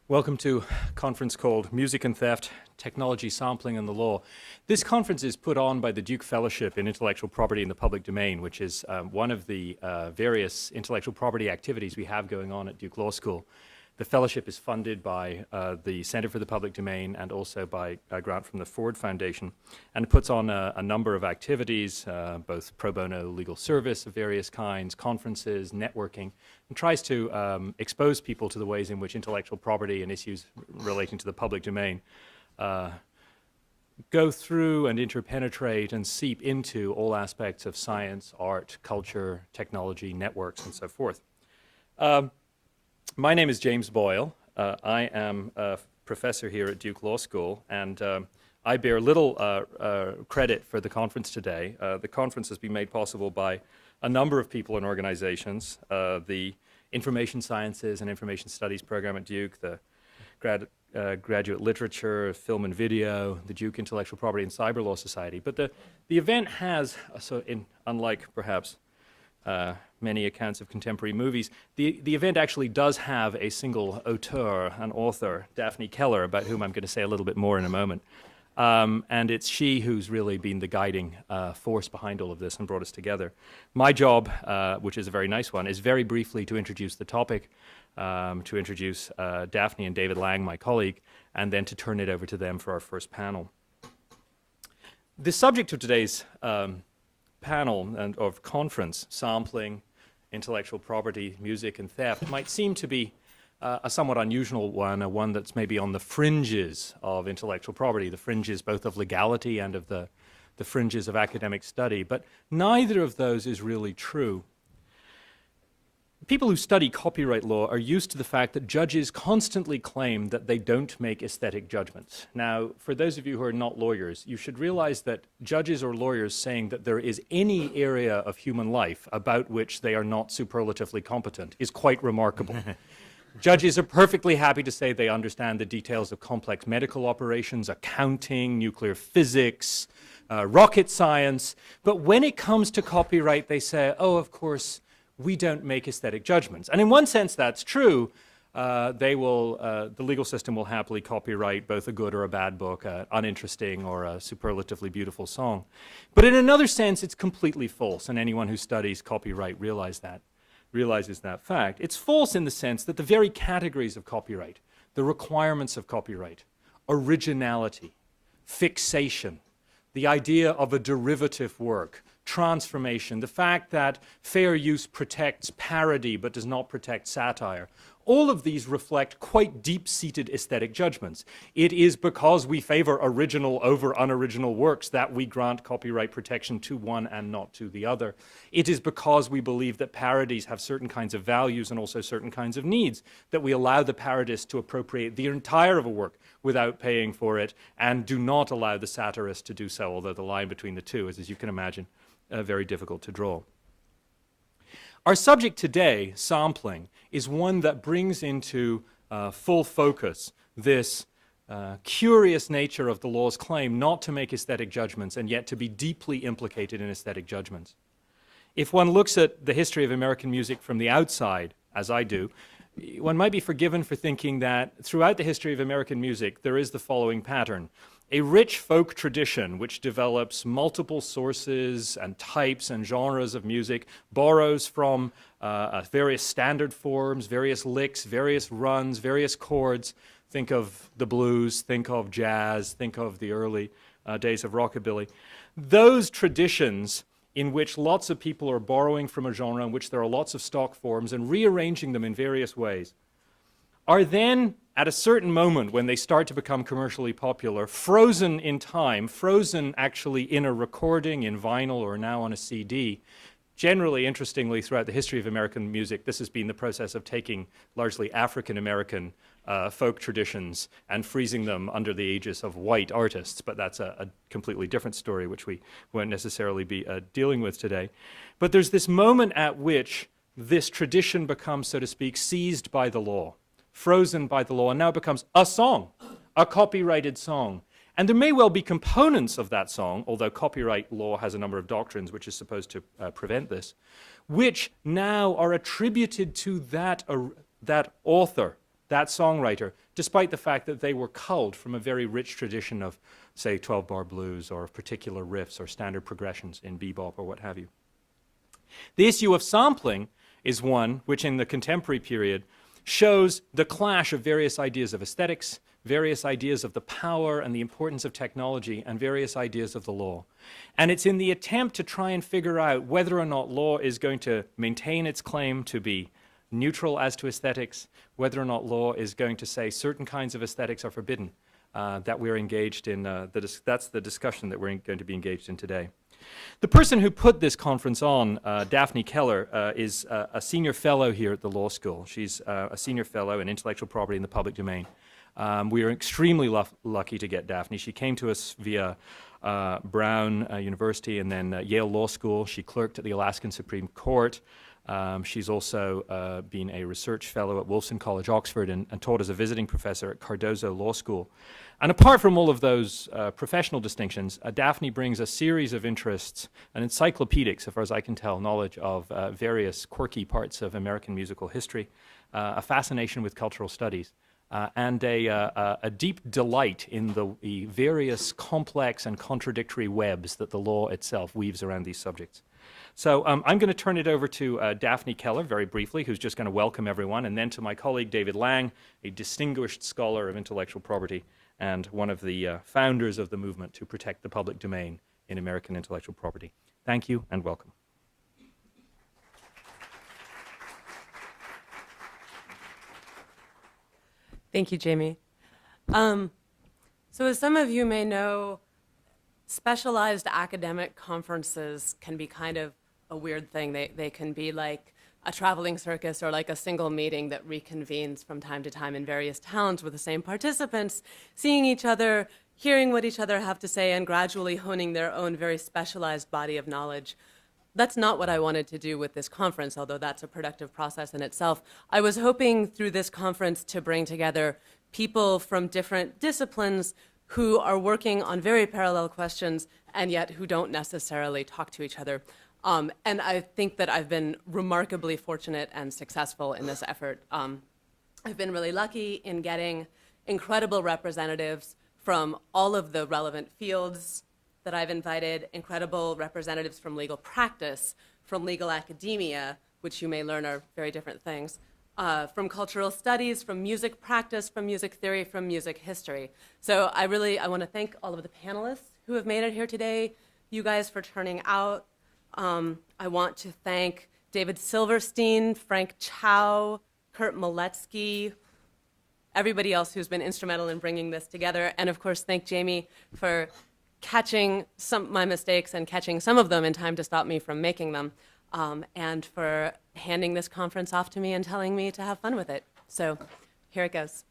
Welcome to a conference called Music and Theft, Technology, Sampling, and the Law. This conference is put on by the Duke Fellowship in Intellectual Property in the Public Domain, which is one of the various intellectual property activities we have going on at Duke Law School. The fellowship is funded by the Center for the Public Domain and also by a grant from the Ford Foundation, and it puts on a number of activities, both pro bono legal service of various kinds, conferences, networking, and tries to expose people to the ways in which intellectual property and issues relating to the public domain go through and interpenetrate and seep into all aspects of science, art, culture, technology, networks, and so forth. My name is James Boyle. I am a professor here at Duke Law School, and I bear little credit for the conference today. The conference has been made possible by a number of people and organizations, the Information Sciences and Information Studies program at Duke, the Graduate Literature, Film and Video, the Duke Intellectual Property and Cyber Law Society. But the event has, unlike perhaps many accounts of contemporary movies, the event actually does have a single auteur, an author, Daphne Keller, about whom I'm going to say a little bit more in a moment. And it's she who's really been the guiding force behind all of this and brought us together. My job, which is a very nice one, is very briefly to introduce the topic, to introduce Daphne and David Lange, my colleague, and then to turn it over to them for our first panel. The subject of today's panel and of conference, sampling, intellectual property, music, and theft, might seem to be a somewhat unusual one that's maybe on the fringes of intellectual property, the fringes both of legality and of the fringes of academic study, but neither of those is really true. People who study copyright law are used to the fact that judges constantly claim that they don't make aesthetic judgments. Now, for those of you who are not lawyers, you should realize that judges or lawyers saying that there is any area of human life about which they are not superlatively competent is quite remarkable. Judges are perfectly happy to say they understand the details of complex medical operations, accounting, nuclear physics, rocket science, but when it comes to copyright, they say, oh, of course, we don't make aesthetic judgments. And in one sense, that's true. The legal system will happily copyright both a good or a bad book, uninteresting or a superlatively beautiful song. But in another sense, it's completely false, and anyone who studies copyright realizes that fact. It's false in the sense that the very categories of copyright, the requirements of copyright, originality, fixation, the idea of a derivative work, transformation, the fact that fair use protects parody but does not protect satire, all of these reflect quite deep-seated aesthetic judgments. It is because we favor original over unoriginal works that we grant copyright protection to one and not to the other. It is because we believe that parodies have certain kinds of values and also certain kinds of needs that we allow the parodist to appropriate the entire of a work without paying for it and do not allow the satirist to do so, although the line between the two is, as you can imagine, very difficult to draw. Our subject today, sampling, is one that brings into full focus this curious nature of the law's claim not to make aesthetic judgments and yet to be deeply implicated in aesthetic judgments. If one looks at the history of American music from the outside, as I do, one might be forgiven for thinking that throughout the history of American music there is the following pattern. A rich folk tradition which develops multiple sources and types and genres of music, borrows from various standard forms, various licks, various runs, various chords. Think of the blues, think of jazz, think of the early days of rockabilly. Those traditions in which lots of people are borrowing from a genre in which there are lots of stock forms and rearranging them in various ways, are then, at a certain moment when they start to become commercially popular, frozen in time, frozen actually in a recording, in vinyl, or now on a CD. Generally, interestingly, throughout the history of American music, this has been the process of taking largely African-American folk traditions and freezing them under the aegis of white artists, but that's a completely different story, which we won't necessarily be dealing with today. But there's this moment at which this tradition becomes, so to speak, seized by the law, frozen by the law, and now becomes a song, a copyrighted song. And there may well be components of that song, although copyright law has a number of doctrines which is supposed to prevent this, which now are attributed to that author, that songwriter, despite the fact that they were culled from a very rich tradition of, say, 12-bar blues or of particular riffs or standard progressions in bebop or what have you. The issue of sampling is one which in the contemporary period shows the clash of various ideas of aesthetics, various ideas of the power and the importance of technology, and various ideas of the law. And it's in the attempt to try and figure out whether or not law is going to maintain its claim to be neutral as to aesthetics, whether or not law is going to say certain kinds of aesthetics are forbidden, that we're engaged in, that's the discussion that we're going to be engaged in today. The person who put this conference on, Daphne Keller, is a senior fellow here at the law school. She's a senior fellow in intellectual property in the public domain. We are extremely lucky to get Daphne. She came to us via Brown University and then Yale Law School. She clerked at the Alaskan Supreme Court. She's also been a research fellow at Wolfson College, Oxford, and taught as a visiting professor at Cardozo Law School. And apart from all of those professional distinctions, Daphne brings a series of interests, an encyclopedic, so far as I can tell, knowledge of various quirky parts of American musical history, a fascination with cultural studies, and a deep delight in the various complex and contradictory webs that the law itself weaves around these subjects. So I'm going to turn it over to Daphne Keller very briefly, who's just going to welcome everyone, and then to my colleague David Lange, a distinguished scholar of intellectual property and one of the founders of the movement to protect the public domain in American intellectual property. Thank you and welcome. Thank you, Jamie. So as some of you may know, specialized academic conferences can be kind of a weird thing. They can be like a traveling circus or like a single meeting that reconvenes from time to time in various towns with the same participants, seeing each other, hearing what each other have to say, and gradually honing their own very specialized body of knowledge. That's not what I wanted to do with this conference, although that's a productive process in itself. I was hoping through this conference to bring together people from different disciplines who are working on very parallel questions and yet who don't necessarily talk to each other. And I think that I've been remarkably fortunate and successful in this effort. I've been really lucky in getting incredible representatives from all of the relevant fields that I've invited, incredible representatives from legal practice, from legal academia, which you may learn are very different things, from cultural studies, from music practice, from music theory, from music history. So I want to thank all of the panelists who have made it here today, you guys for turning out. I want to thank David Silverstein, Frank Chow, Kurt Maletsky, everybody else who's been instrumental in bringing this together, and of course thank Jamie for catching my mistakes and catching some of them in time to stop me from making them, and for handing this conference off to me and telling me to have fun with it. So here it goes.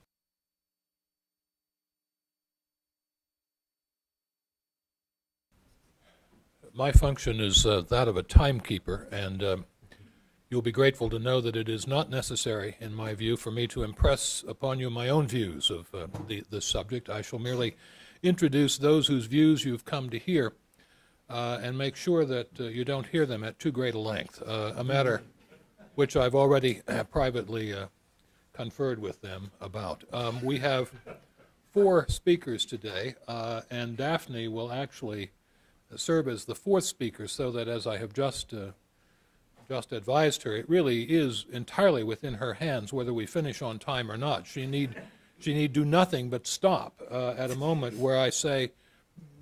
My function is that of a timekeeper, and you'll be grateful to know that it is not necessary, in my view, for me to impress upon you my own views of this subject. I shall merely introduce those whose views you've come to hear and make sure that you don't hear them at too great a length, a matter which I've already privately conferred with them about. We have 4 speakers today, and Daphne will actually serve as the 4th speaker, so that, as I have just advised her, it really is entirely within her hands whether we finish on time or not. She need do nothing but stop at a moment where I say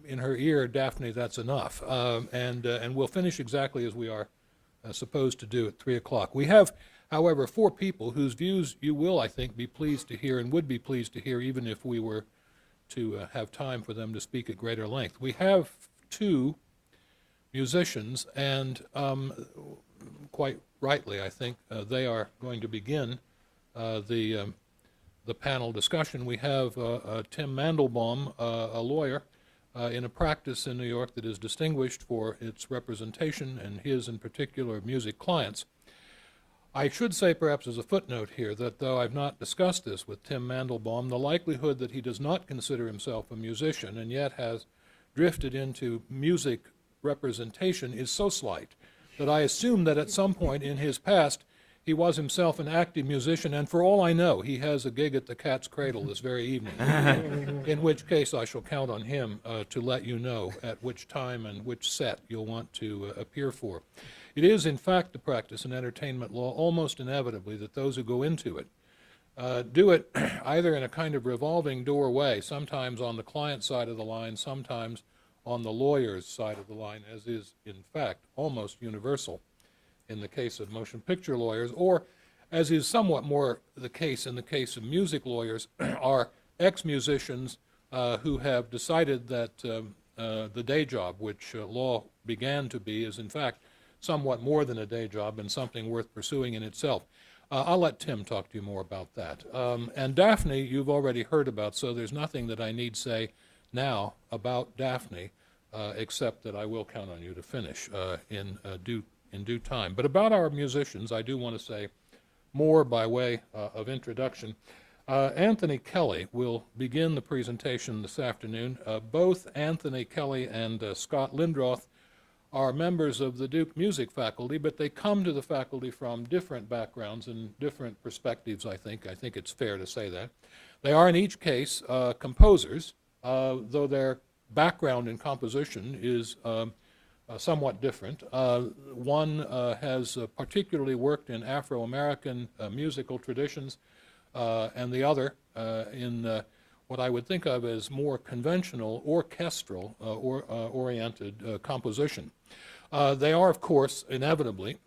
in her ear, Daphne, that's enough, and we'll finish exactly as we are supposed to do at 3 o'clock. We have, however, 4 people whose views you will, I think, be pleased to hear and would be pleased to hear even if we were to have time for them to speak at greater length. We have 2 musicians, and quite rightly, I think, they are going to begin the panel discussion. We have Tim Mandelbaum, a lawyer in a practice in New York that is distinguished for its representation and his, in particular, music clients. I should say, perhaps as a footnote here, that though I've not discussed this with Tim Mandelbaum, the likelihood that he does not consider himself a musician and yet has drifted into music representation is so slight that I assume that at some point in his past He was himself an active musician, and for all I know, he has a gig at the Cat's Cradle this very evening, in which case I shall count on him to let you know at which time and which set you'll want to appear for. It is, in fact, the practice in entertainment law almost inevitably that those who go into it do it either in a kind of revolving door way, sometimes on the client side of the line, sometimes on the lawyer's side of the line, as is, in fact, almost universal in the case of motion picture lawyers, or as is somewhat more the case in the case of music lawyers, are ex-musicians who have decided that the day job, which law began to be, is in fact somewhat more than a day job and something worth pursuing in itself. I'll let Tim talk to you more about that. And Daphne, you've already heard about, so there's nothing that I need say now about Daphne, except that I will count on you to finish in due time. But about our musicians, I do want to say more by way of introduction. Anthony Kelley will begin the presentation this afternoon. Both Anthony Kelley and Scott Lindroth are members of the Duke Music faculty, but they come to the faculty from different backgrounds and different perspectives, I think. I think it's fair to say that. They are, in each case, composers, though their background in composition is somewhat different. One has particularly worked in Afro-American musical traditions, and the other in what I would think of as more conventional orchestral oriented composition. They are, of course, inevitably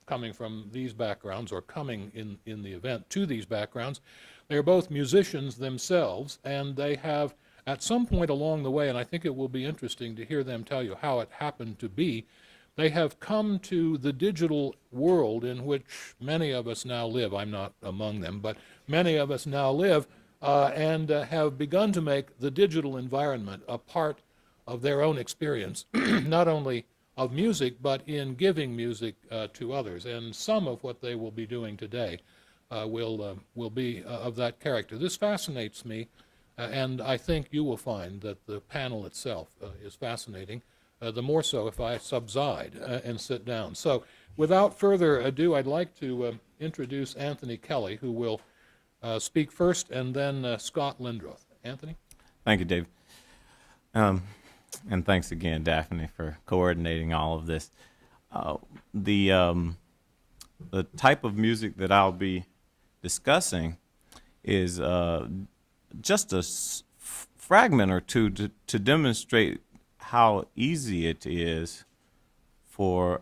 coming from these backgrounds, or coming in the event to these backgrounds. They are both musicians themselves, and they have, at some point along the way, and I think it will be interesting to hear them tell you how it happened to be, they have come to the digital world in which many of us now live. I'm not among them, but many of us now live, and have begun to make the digital environment a part of their own experience, not only of music, but in giving music to others. And some of what they will be doing today will be of that character. This fascinates me, and I think you will find that the panel itself is fascinating, the more so if I subside and sit down. So without further ado, I'd like to introduce Anthony Kelley, who will speak first, and then Scott Lindroth. Anthony? Thank you, Dave. And thanks again, Daphne, for coordinating all of this. The type of music that I'll be discussing is just a fragment or two to demonstrate how easy it is for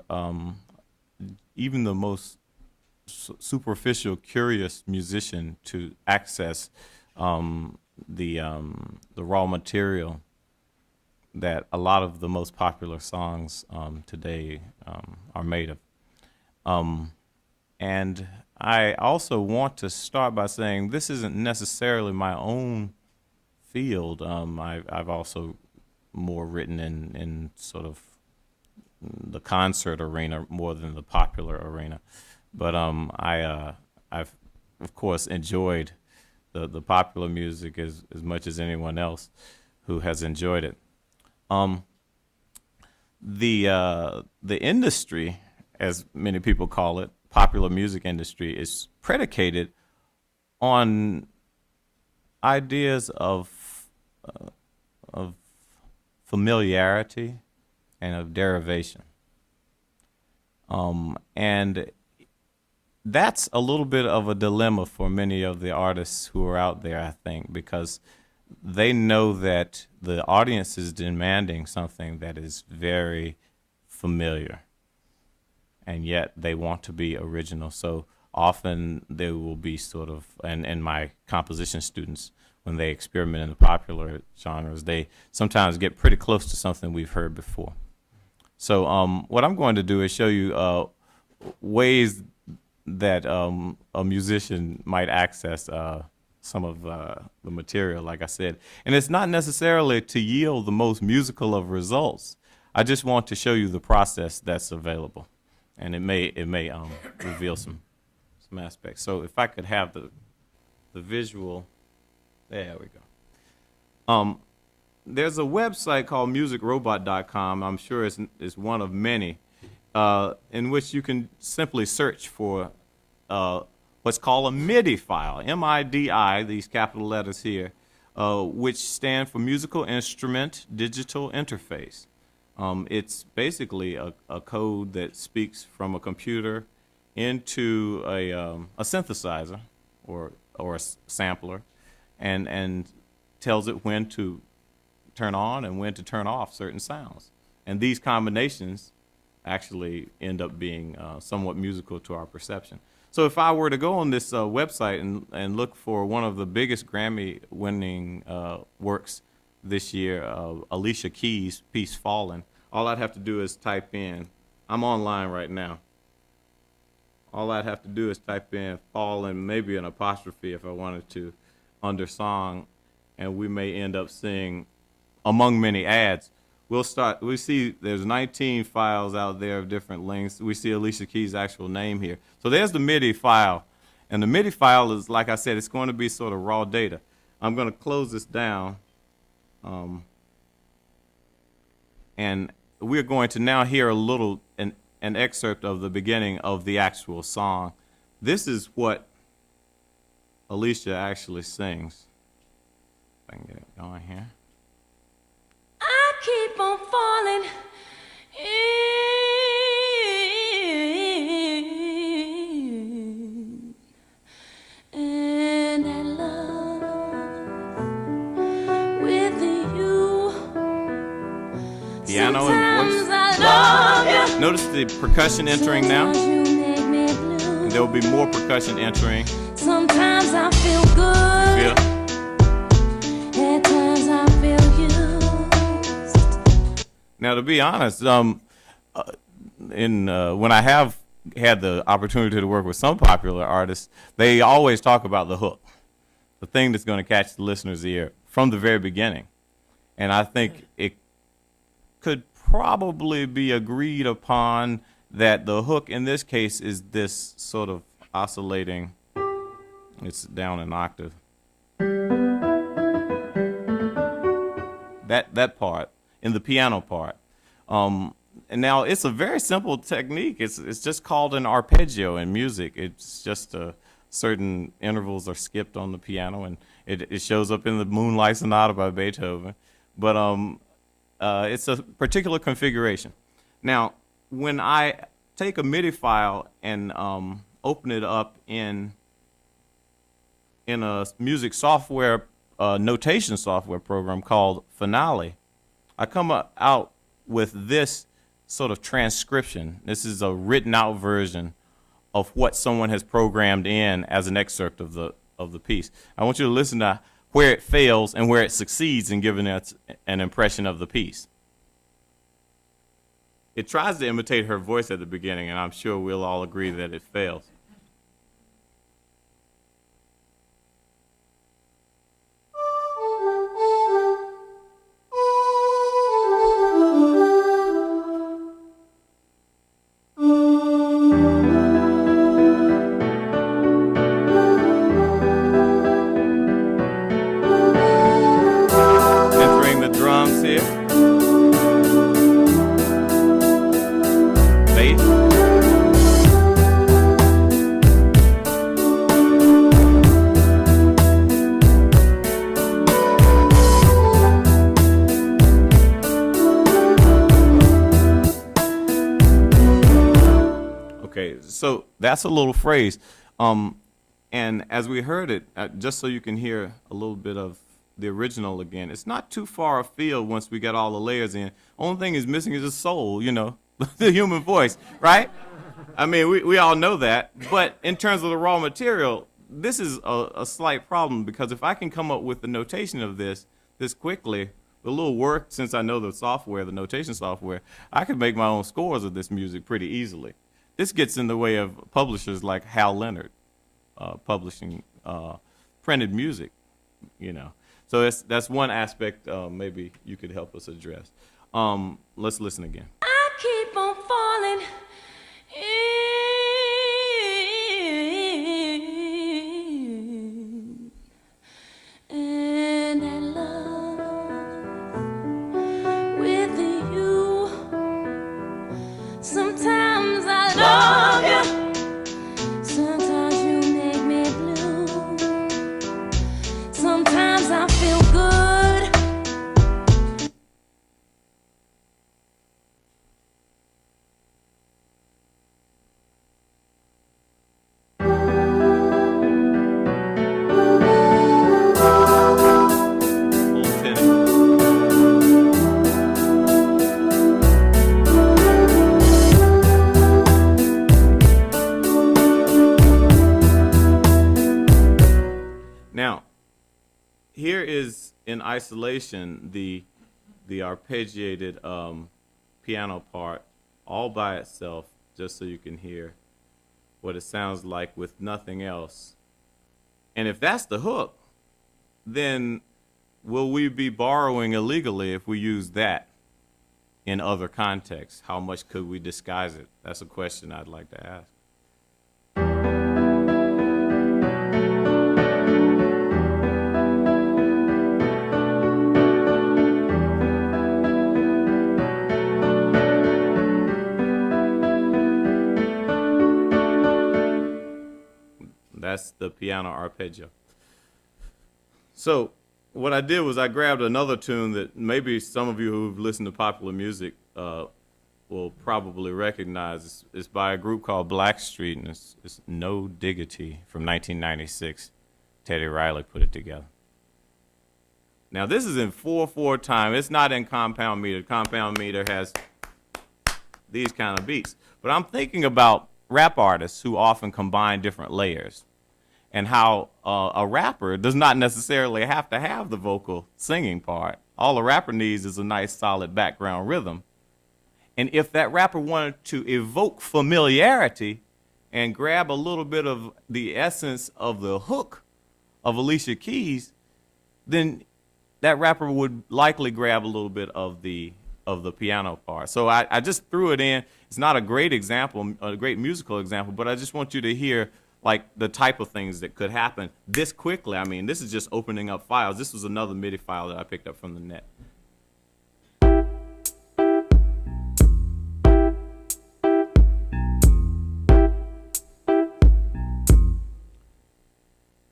even the most superficial, curious musician to access the raw material that a lot of the most popular songs today are made of. And I also want to start by saying this isn't necessarily my own field. I've also more written in sort of the concert arena more than the popular arena. But I've, of course, enjoyed the popular music as much as anyone else who has enjoyed it. The industry, as many people call it, popular music industry, is predicated on ideas of familiarity and of derivation. And that's a little bit of a dilemma for many of the artists who are out there, I think, because they know that the audience is demanding something that is very familiar, and yet they want to be original. So often there will be sort of, and my composition students, when they experiment in the popular genres, they sometimes get pretty close to something we've heard before. So what I'm going to do is show you ways that a musician might access some of the material, like I said. And it's not necessarily to yield the most musical of results. I just want to show you the process that's available. And it may reveal some aspects. So if I could have the visual, there we go. There's a website called musicrobot.com. I'm sure it's one of many, in which you can simply search for what's called a MIDI file, M-I-D-I, these capital letters here, which stand for Musical Instrument Digital Interface. It's basically a code that speaks from a computer into a synthesizer or a sampler, and tells it when to turn on and when to turn off certain sounds. And these combinations actually end up being somewhat musical to our perception. So if I were to go on this website and look for one of the biggest Grammy-winning works this year, Alicia Keys' piece Fallen, all I'd have to do is type in, I'm online right now. All I'd have to do is type in Fallen, maybe an apostrophe if I wanted to, under song, and we may end up seeing, among many ads, we see there's 19 files out there of different lengths. We see Alicia Keys' actual name here. So there's the MIDI file. And the MIDI file is, like I said, it's going to be sort of raw data. I'm going to close this down. And we're going to now hear an excerpt of the beginning of the actual song. This is what Alicia actually sings. If I can get it going here. I keep on falling in that love with you. Piano and voice. Sometimes I love you. Notice the percussion entering now. Sometimes you make me blue. And there will be more percussion entering. Sometimes I feel good. Yeah. At times I feel used. Now, to be honest, when I have had the opportunity to work with some popular artists, they always talk about the hook, the thing that's going to catch the listener's ear from the very beginning. And I think it could probably be agreed upon that the hook in this case is this sort of oscillating, it's down an octave. That part, in the piano part. And now it's a very simple technique. It's just called an arpeggio in music. It's just certain intervals are skipped on the piano, and it shows up in the Moonlight Sonata by Beethoven. But it's a particular configuration. Now, when I take a MIDI file and open it up in a music software, notation software program called Finale, I come out with this sort of transcription. This is a written out version of what someone has programmed in as an excerpt of the piece. I want you to listen to where it fails and where it succeeds in giving us an impression of the piece. It tries to imitate her voice at the beginning, and I'm sure we'll all agree that it fails. Entering the drums here. Bass. Okay, so that's a little phrase. And as we heard it, just so you can hear a little bit of the original again, it's not too far afield once we get all the layers in. Only thing is missing is the soul, you know, the human voice, right? I mean, we all know that. But in terms of the raw material, this is a slight problem, because if I can come up with the notation of this quickly, with a little work, since I know the software, the notation software, I could make my own scores of this music pretty easily. This gets in the way of publishers like Hal Leonard publishing printed music, you know. So that's one aspect maybe you could help us address. Let's listen again. I keep on falling in that love with you. Sometimes I love you. Sometimes here is in isolation the arpeggiated piano part all by itself, just so you can hear what it sounds like with nothing else. And if that's the hook, then will we be borrowing illegally if we use that in other contexts? How much could we disguise it? That's a question I'd like to ask. That's the piano arpeggio. So what I did was I grabbed another tune that maybe some of you who've listened to popular music will probably recognize. It's by a group called Blackstreet, and it's No Diggity from 1996. Teddy Riley put it together. Now this is in 4/4 time. It's not in compound meter. Compound meter has these kind of beats. But I'm thinking about rap artists who often combine different layers, and how a rapper does not necessarily have to have the vocal singing part. All a rapper needs is a nice solid background rhythm. And if that rapper wanted to evoke familiarity and grab a little bit of the essence of the hook of Alicia Keys, then that rapper would likely grab a little bit of the piano part. So I just threw it in. It's not a great example, a great musical example, but I just want you to hear like the type of things that could happen this quickly. I mean, this is just opening up files. This was another MIDI file that I picked up from the net.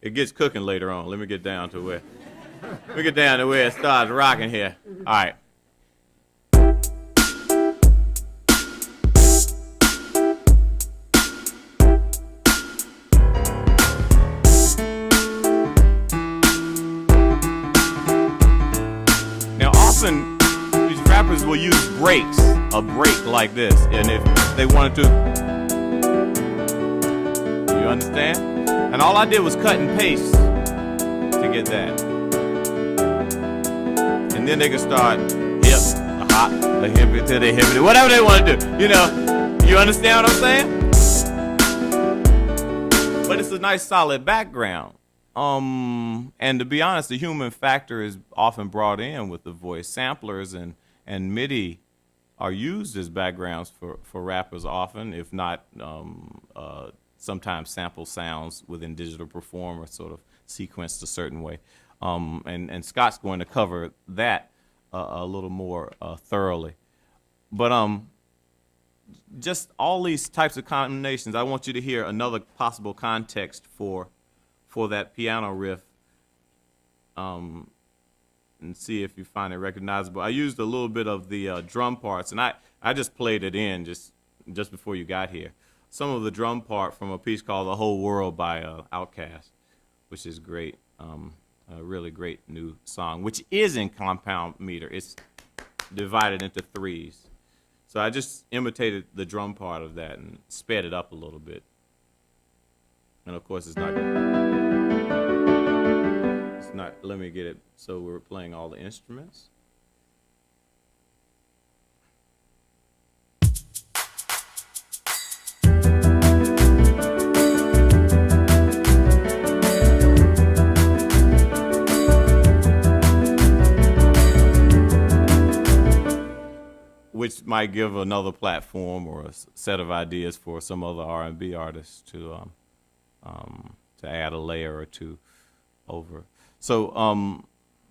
It gets cooking later on. Let me get down to where it starts rocking here. All right. These rappers will use breaks, a break like this, and if they wanted to, you understand? And all I did was cut and paste to get that. And then they can start hip, a hop, a hippie to the hippie, whatever they want to do. You know, you understand what I'm saying? But it's a nice solid background. And to be honest, the human factor is often brought in with the voice. Samplers and MIDI are used as backgrounds for rappers often, if not sometimes sample sounds within digital perform sort of sequenced a certain way. And Scott's going to cover that a little more thoroughly. But just all these types of combinations, I want you to hear another possible context for that piano riff, and see if you find it recognizable. I used a little bit of the drum parts, and I just played it in just before you got here. Some of the drum part from a piece called The Whole World by Outkast, which is great, a really great new song, which is in compound meter. It's divided into threes. So I just imitated the drum part of that and sped it up a little bit. And of course, it's not, let me get it, so we're playing all the instruments. Which might give another platform or a set of ideas for some other R&B artists to add a layer or two over. So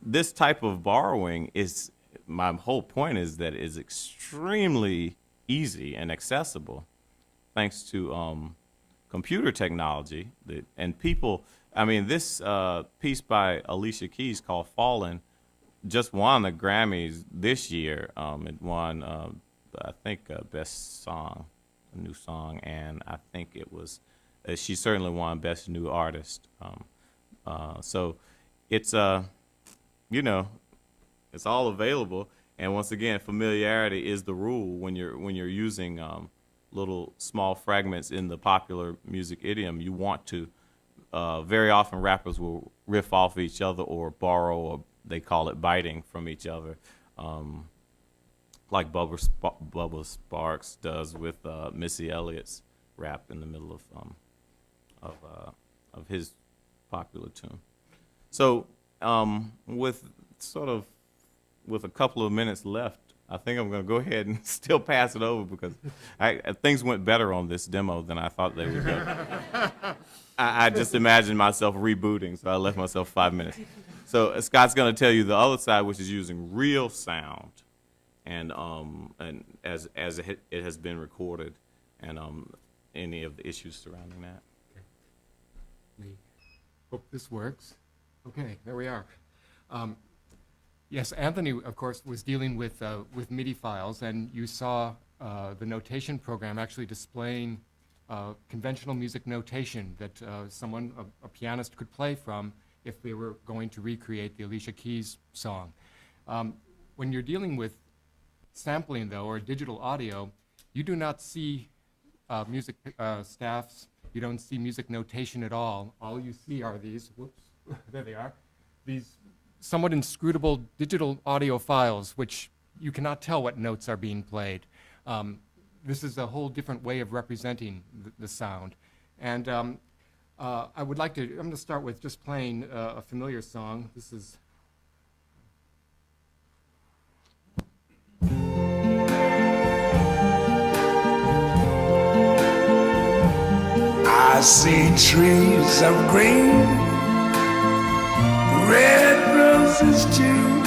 this type of borrowing is, my whole point is that it's extremely easy and accessible thanks to computer technology. And people, I mean, this piece by Alicia Keys called Fallen just won the Grammys this year. It won, I think, Best Song, a New Song, and I think it was, she certainly won Best New Artist. So it's, you know, it's all available. And once again, familiarity is the rule when you're using little small fragments in the popular music idiom. You want to very often rappers will riff off each other or borrow, or they call it biting from each other, like Bubba Sparks does with Missy Elliott's rap in the middle of his popular tune. So with a couple of minutes left, I think I'm going to go ahead and still pass it over, because things went better on this demo than I thought they would go. I just imagined myself rebooting, so I left myself 5 minutes. So Scott's going to tell you the other side, which is using real sound, and as it has been recorded, and any of the issues surrounding that. We hope this works. Okay, there we are. Yes, Anthony, of course, was dealing with MIDI files, and you saw the notation program actually displaying conventional music notation that a pianist could play from if they were going to recreate the Alicia Keys song. When you're dealing with sampling, though, or digital audio, you do not see music staffs. You don't see music notation at all. All you see are these, whoops, there they are, these somewhat inscrutable digital audio files, which you cannot tell what notes are being played. This is a whole different way of representing the sound. And I would like to, I'm going to start with just playing a familiar song. This is I see trees of green, red roses too.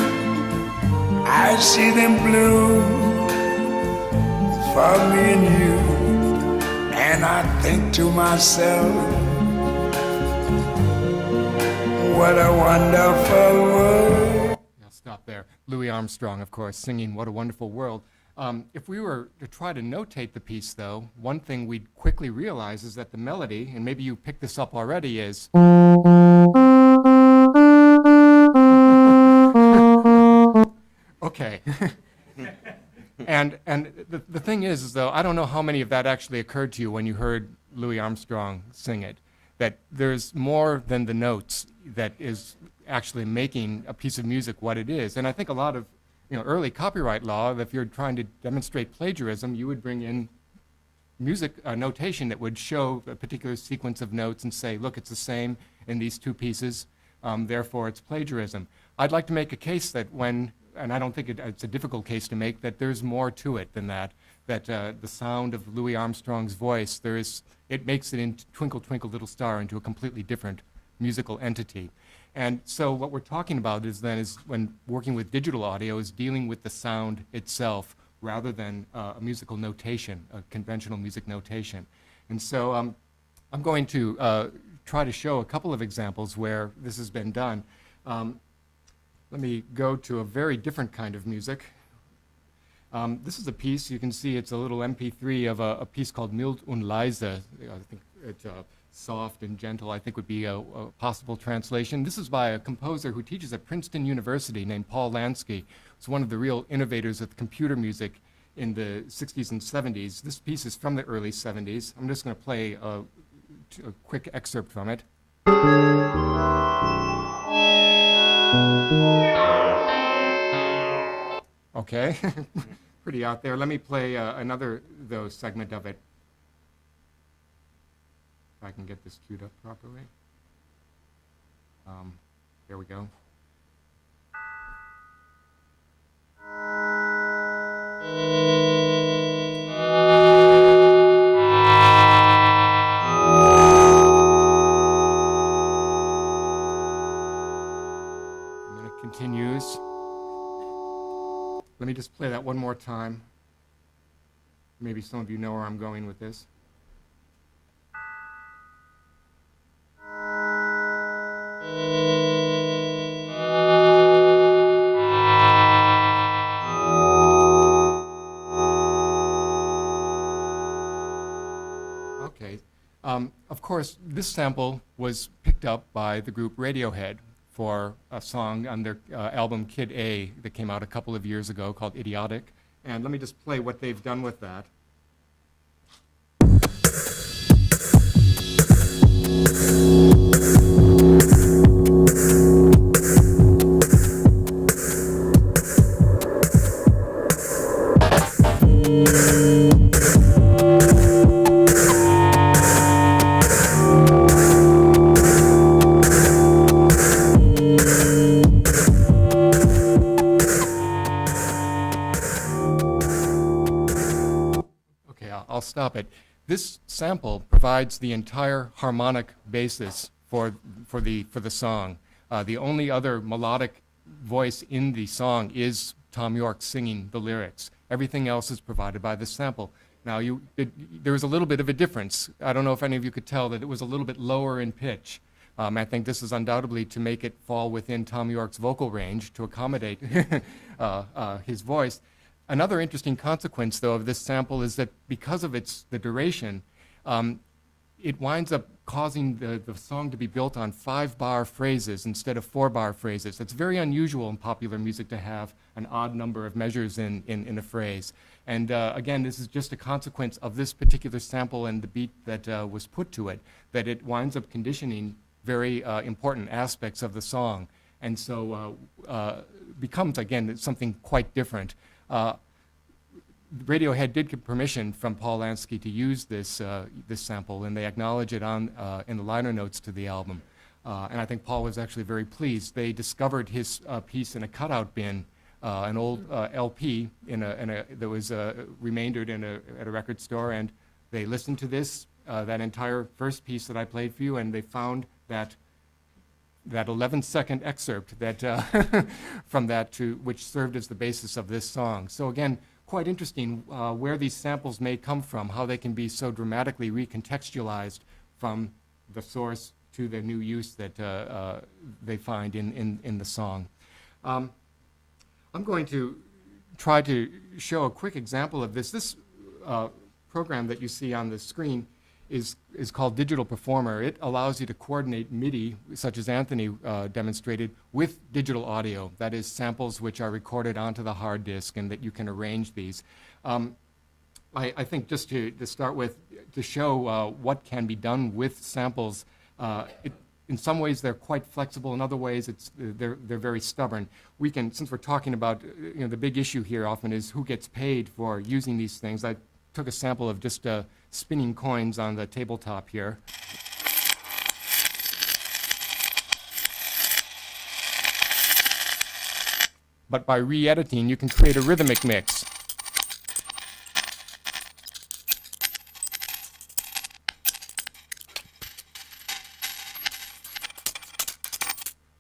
I see them bloom for me and you. And I think to myself, what a wonderful world. I'll stop there. Louis Armstrong, of course, singing What a Wonderful World. If we were to try to notate the piece, though, one thing we'd quickly realize is that the melody, and maybe you picked this up already, is okay. and the thing is, though, I don't know how many of that actually occurred to you when you heard Louis Armstrong sing it, that there's more than the notes that is actually making a piece of music what it is. And I think a lot of early copyright law, if you're trying to demonstrate plagiarism, you would bring in music notation that would show a particular sequence of notes and say, look, it's the same in these two pieces, therefore it's plagiarism. I'd like to make a case that and I don't think it's a difficult case to make, that there's more to it than that, that the sound of Louis Armstrong's voice, it makes it in Twinkle, Twinkle, Little Star into a completely different musical entity. And so what we're talking about is when working with digital audio is dealing with the sound itself rather than a musical notation, a conventional music notation. And so I'm going to try to show a couple of examples where this has been done. Let me go to a very different kind of music. This is a piece, you can see it's a little MP3 of a piece called Mild und leise. I think it's soft and gentle, I think would be a possible translation. This is by a composer who teaches at Princeton University named Paul Lange. He's one of the real innovators of computer music in the 60s and 70s. This piece is from the early 70s. I'm just going to play a quick excerpt from it. Okay, pretty out there. Let me play another, though, segment of it. If I can get this queued up properly. There we go. And then it continues. Let me just play that one more time. Maybe some of you know where I'm going with this. Okay. Of course, this sample was picked up by the group Radiohead for a song on their album Kid A that came out a couple of years ago called Idiotic. And let me just play what they've done with that. stop it. This sample provides the entire harmonic basis for the song. The only other melodic voice in the song is Tom York singing the lyrics. Everything else is provided by this sample. Now, there was a little bit of a difference. I don't know if any of you could tell that it was a little bit lower in pitch. I think this is undoubtedly to make it fall within Tom York's vocal range to accommodate his voice. Another interesting consequence, though, of this sample is that because of the duration, it winds up causing the song to be built on 5-bar phrases instead of 4-bar phrases. It's very unusual in popular music to have an odd number of measures in a phrase. And again, this is just a consequence of this particular sample and the beat that was put to it, that it winds up conditioning very important aspects of the song. And so becomes, again, something quite different. Radiohead did get permission from Paul Lansky to use this sample, and they acknowledge it in the liner notes to the album. And I think Paul was actually very pleased. They discovered his piece in a cutout bin, an old LP that was remaindered at a record store, and they listened to that entire first piece that I played for you, and they found that 11-second excerpt that from that which served as the basis of this song. So again, quite interesting where these samples may come from, how they can be so dramatically recontextualized from the source to the new use that they find in the song. I'm going to try to show a quick example of this. This program that you see on the screen is called Digital Performer. It allows you to coordinate MIDI, such as Anthony demonstrated, with digital audio. That is, samples which are recorded onto the hard disk and that you can arrange these. I think just to start with, to show what can be done with samples, in some ways they're quite flexible. In other ways, they're very stubborn. We can, since we're talking about, the big issue here often is who gets paid for using these things. I took a sample of just spinning coins on the tabletop here. But by re-editing, you can create a rhythmic mix.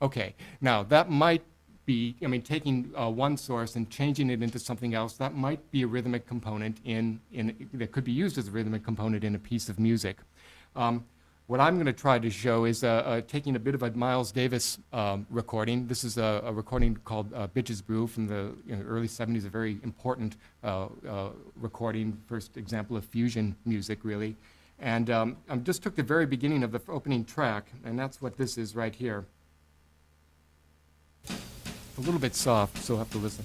Okay, now that might be, taking one source and changing it into something else, that might be a rhythmic component that could be used as a rhythmic component in a piece of music. What I'm going to try to show is taking a bit of a Miles Davis recording. This is a recording called Bitches Brew from the early 70s, a very important recording, first example of fusion music, really. And I just took the very beginning of the opening track, and that's what this is right here. A little bit soft, so I'll have to listen.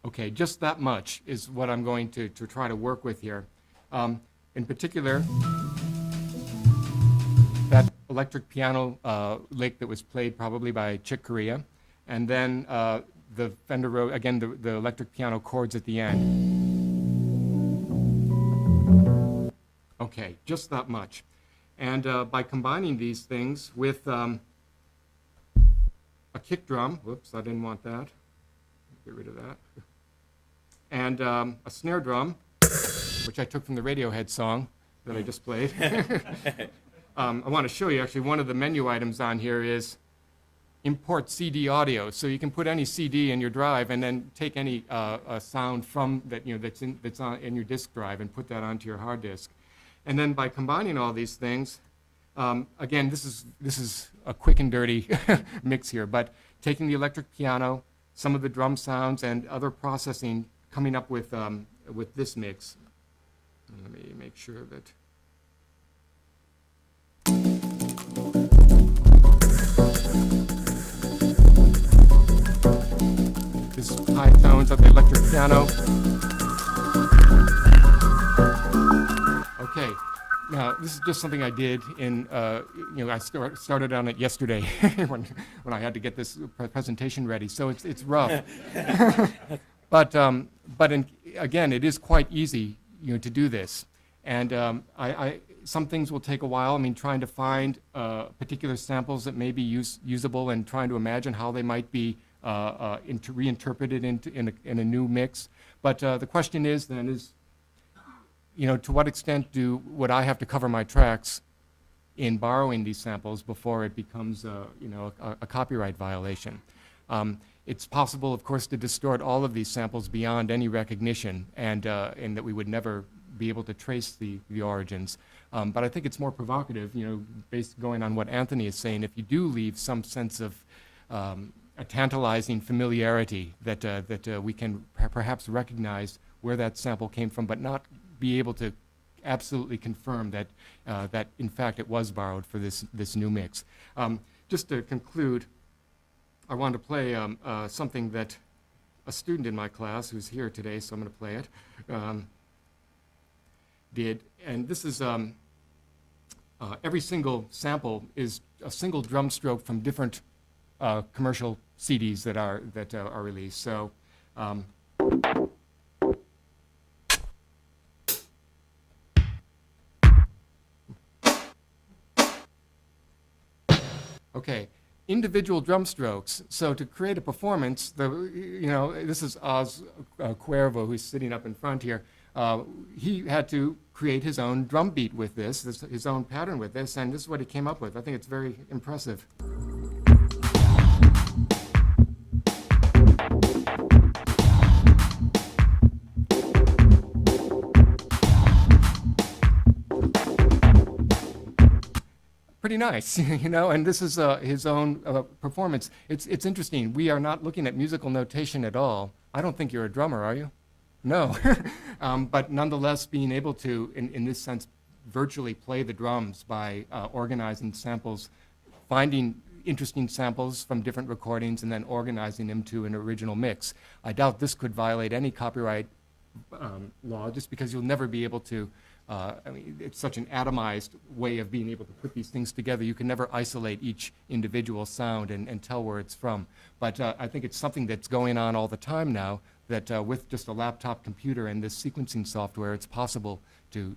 Okay, just that much is what I'm going to try to work with here. In particular, that electric piano lick that was played probably by Chick Corea. And then the Fender Rhodes, again, the electric piano chords at the end. Okay, just that much. And by combining these things with a kick drum, whoops, I didn't want that. Get rid of that. And a snare drum, which I took from the Radiohead song that I just played. I want to show you, actually, one of the menu items on here is import CD audio, so you can put any CD in your drive and then take any sound from that that's on in your disk drive and put that onto your hard disk. And then by combining all these things, again, this is a quick and dirty mix here, but taking the electric piano, some of the drum sounds, and other processing, coming up with this mix. Let me make sure that. This high tones of the electric piano. Okay, now this is just something I did in, I started on it yesterday when I had to get this presentation ready, so it's rough. But again, it is quite easy, to do this. And some things will take a while. I mean, trying to find particular samples that may be usable and trying to imagine how they might be reinterpreted in a new mix. But the question is then is, to what extent would I have to cover my tracks in borrowing these samples before it becomes a copyright violation? It's possible, of course, to distort all of these samples beyond any recognition, and that we would never be able to trace the origins. But I think it's more provocative, based going on what Anthony is saying, if you do leave some sense of a tantalizing familiarity that we can perhaps recognize where that sample came from, but not be able to absolutely confirm that that in fact it was borrowed for this new mix. Just to conclude, I want to play something that a student in my class who's here today, so I'm going to play it, did. And this is every single sample is a single drum stroke from different commercial CDs that are released. So. Okay, individual drum strokes. So to create a performance, this is Oz Cuervo, who's sitting up in front here. He had to create his own drum beat with this, his own pattern with this, and this is what he came up with. I think it's very impressive. Pretty nice, and this is his own performance. It's interesting. We are not looking at musical notation at all. I don't think you're a drummer, are you? No. But nonetheless, being able to, in this sense, virtually play the drums by organizing samples, finding interesting samples from different recordings, and then organizing them to an original mix. I doubt this could violate any copyright law, just because you'll never be able to. It's such an atomized way of being able to put these things together. You can never isolate each individual sound and tell where it's from. But I think it's something that's going on all the time now, that with just a laptop computer and this sequencing software, it's possible to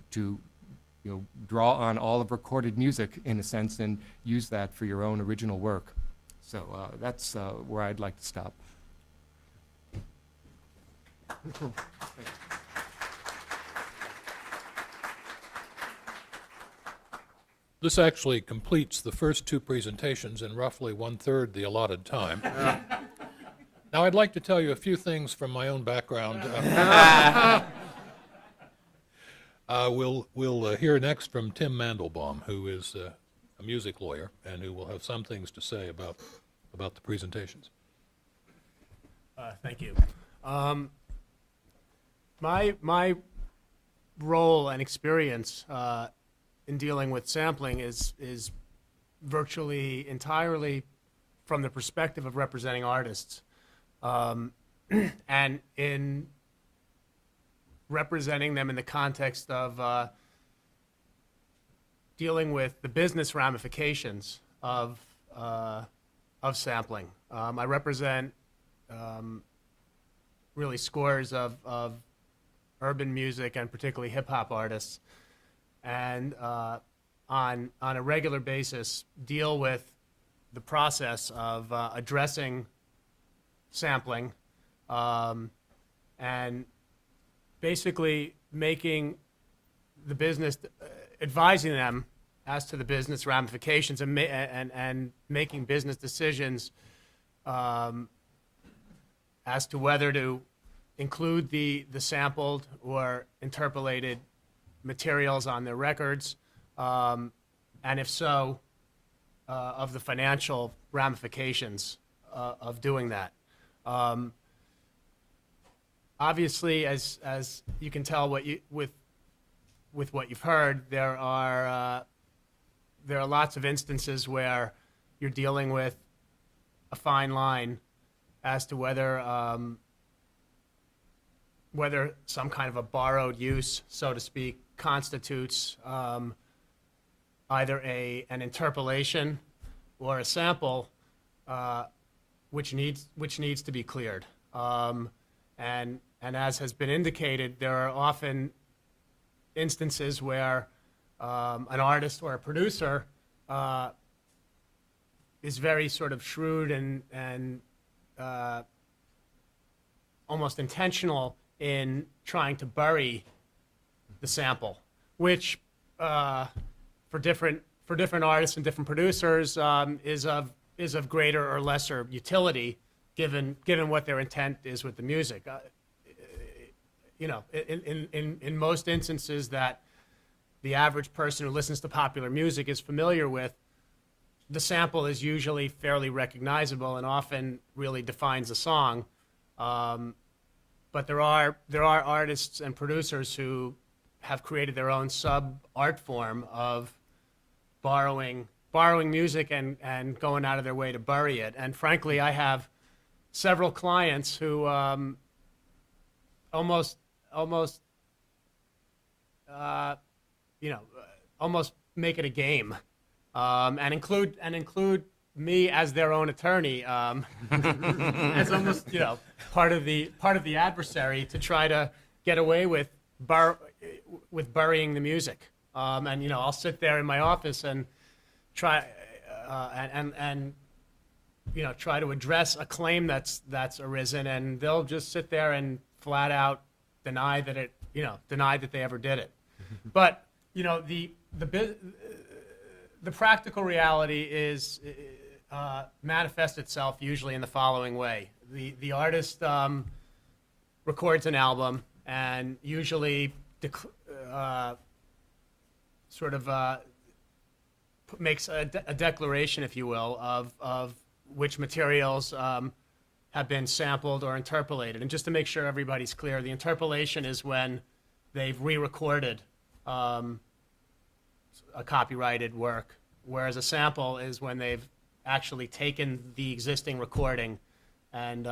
draw on all of recorded music, in a sense, and use that for your own original work. So that's where I'd like to stop. This actually completes the first two presentations in roughly 1/3 the allotted time. Now, I'd like to tell you a few things from my own background. We'll hear next from Tim Mandelbaum, who is a music lawyer and who will have some things to say about the presentations. Thank you. My role and experience in dealing with sampling is virtually entirely from the perspective of representing artists, and in representing them in the context of dealing with the business ramifications of sampling. I represent really scores of urban music and particularly hip-hop artists, and on a regular basis deal with the process of addressing sampling and basically making the business, advising them as to the business ramifications and making business decisions as to whether to include the sampled or interpolated materials on their records, and if so, of the financial ramifications of doing that. Obviously, as you can tell, with what you've heard, there are lots of instances where you're dealing with a fine line as to whether some kind of a borrowed use, so to speak, constitutes either an interpolation or a sample, which needs to be cleared. And as has been indicated, there are often instances where an artist or a producer is very sort of shrewd and almost intentional in trying to bury the sample, which for different artists and different producers is of greater or lesser utility given what their intent is with the music. You know, in most instances that the average person who listens to popular music is familiar with, the sample is usually fairly recognizable and often really defines a song. But there are artists and producers who have created their own sub-art form of borrowing music and going out of their way to bury it. And frankly, I have several clients who almost make it a game, and include me as their own attorney, as almost part of the adversary to try to get away with burying the music. And I'll sit there in my office and try try to address a claim that's arisen, and they'll just sit there and flat out deny that they ever did it. But the practical reality is manifests itself usually in the following way: the artist records an album and usually makes a declaration, if you will, of which materials have been sampled or interpolated. And just to make sure everybody's clear, the interpolation is when they've re-recorded a copyrighted work, whereas a sample is when they've actually taken the existing recording and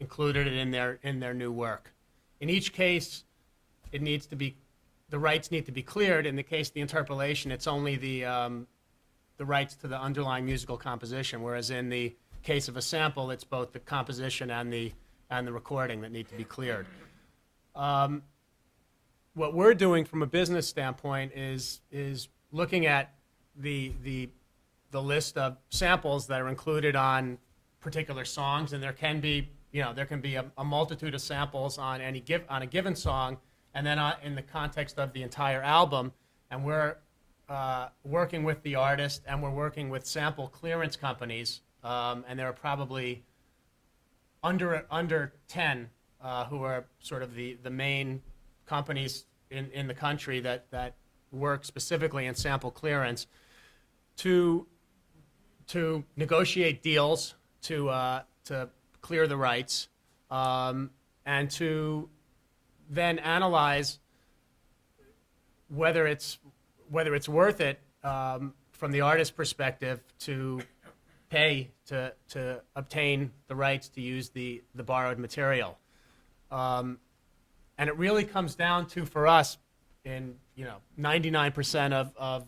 included it in their new work. In each case, the rights need to be cleared. In the case of the interpolation, it's only the rights to the underlying musical composition, whereas in the case of a sample, it's both the composition and the recording that need to be cleared. What we're doing from a business standpoint is looking at the list of samples that are included on particular songs, and there can be a multitude of samples on a given song, and then in the context of the entire album. And we're working with the artist, and we're working with sample clearance companies, and there are probably under 10 who are sort of the main companies in the country that work specifically in sample clearance to negotiate deals to clear the rights, and to then analyze whether it's worth it from the artist's perspective to pay to obtain the rights to use the borrowed material. And it really comes down to, for us, in 99% of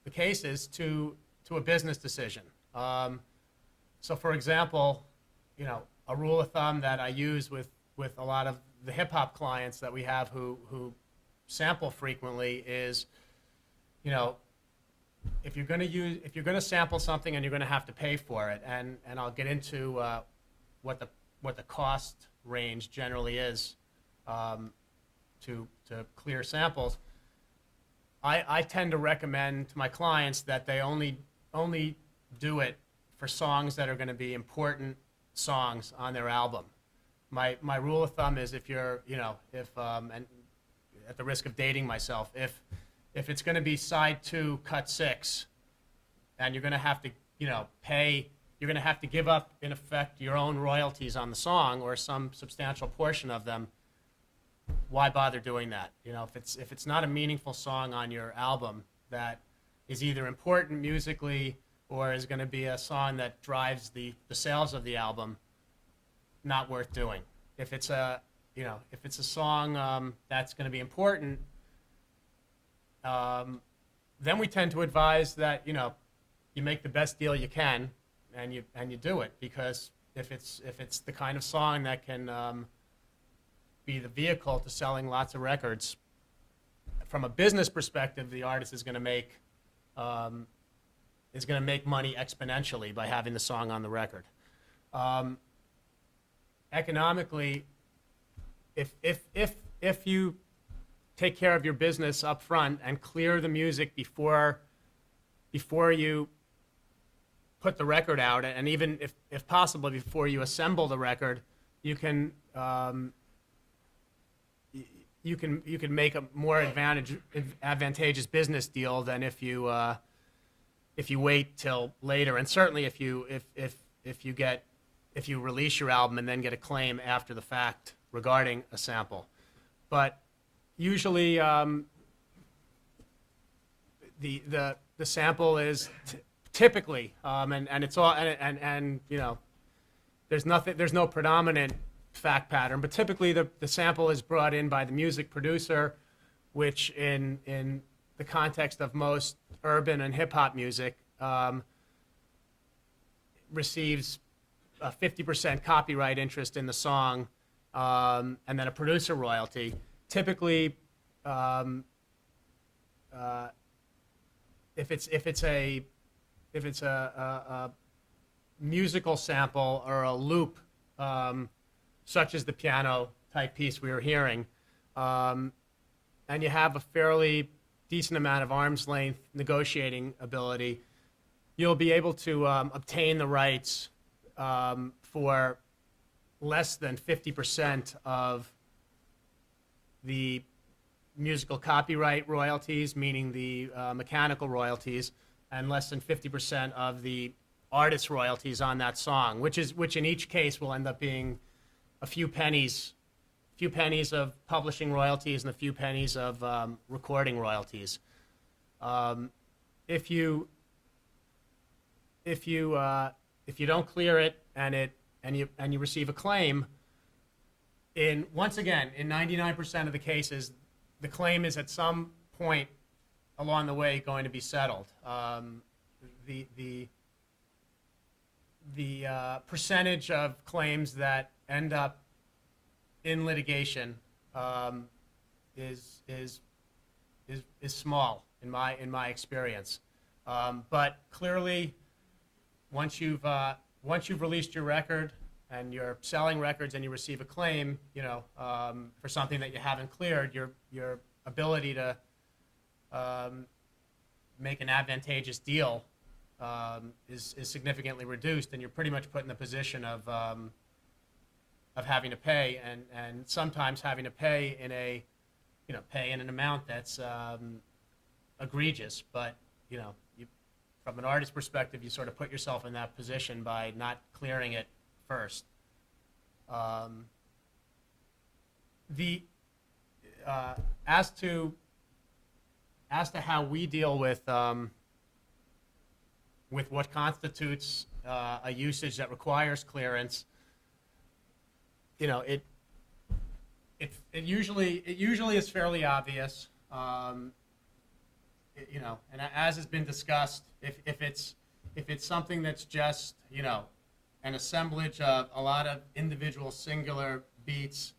the cases, to a business decision. So, for example, a rule of thumb that I use with a lot of the hip hop clients that we have who sample frequently is, if you're going to sample something and you're going to have to pay for it, and I'll get into what the cost range generally is to clear samples. I tend to recommend to my clients that they only do it for songs that are going to be important songs on their album. My rule of thumb is, if you're, and at the risk of dating myself, if it's going to be side 2, cut 6, and you're going to have to, pay, you're going to have to give up, in effect, your own royalties on the song or some substantial portion of them, why bother doing that? If it's not a meaningful song on your album that is either important musically or is going to be a song that drives the sales of the album, not worth doing. If it's a song that's going to be important, then we tend to advise that you make the best deal you can and you do it, because if it's the kind of song that can be the vehicle to selling lots of records. From a business perspective, the artist is going to make money exponentially by having the song on the record. Economically, if you take care of your business up front and clear the music before you put the record out, and even if possible before you assemble the record, you can make a more advantageous business deal than if you wait till later. And certainly if you release your album and then get a claim after the fact regarding a sample. But usually the sample is typically and it's all and you know, there's no predominant fact pattern, but typically the sample is brought in by the music producer, which in the context of most urban and hip hop music receives a 50% copyright interest in the song, and then a producer royalty. Typically, if it's a musical sample or a loop, such as the piano type piece we were hearing, and you have a fairly decent amount of arm's length negotiating ability, you'll be able to obtain the rights for less than 50% of the musical copyright royalties, meaning the mechanical royalties, and less than 50% of the artist royalties on that song, which in each case will end up being a few pennies of publishing royalties and a few pennies of recording royalties. If you don't clear it and you receive a claim, once again in 99% of the cases, the claim is at some point along the way going to be settled. The percentage of claims that end up in litigation is small in my experience. But clearly, once you've released your record and you're selling records and you receive a claim, you know, for something that you haven't cleared, your ability to make an advantageous deal is significantly reduced, and you're pretty much put in the position of having to pay, and sometimes having to pay in an amount that's egregious. But you know, from an artist's perspective, you sort of put yourself in that position by not clearing it first. As to how we deal with what constitutes a usage that requires clearance, you know, it usually is fairly obvious. You know, and as has been discussed, if it's something that's just, you know, an assemblage of a lot of individual singular beats,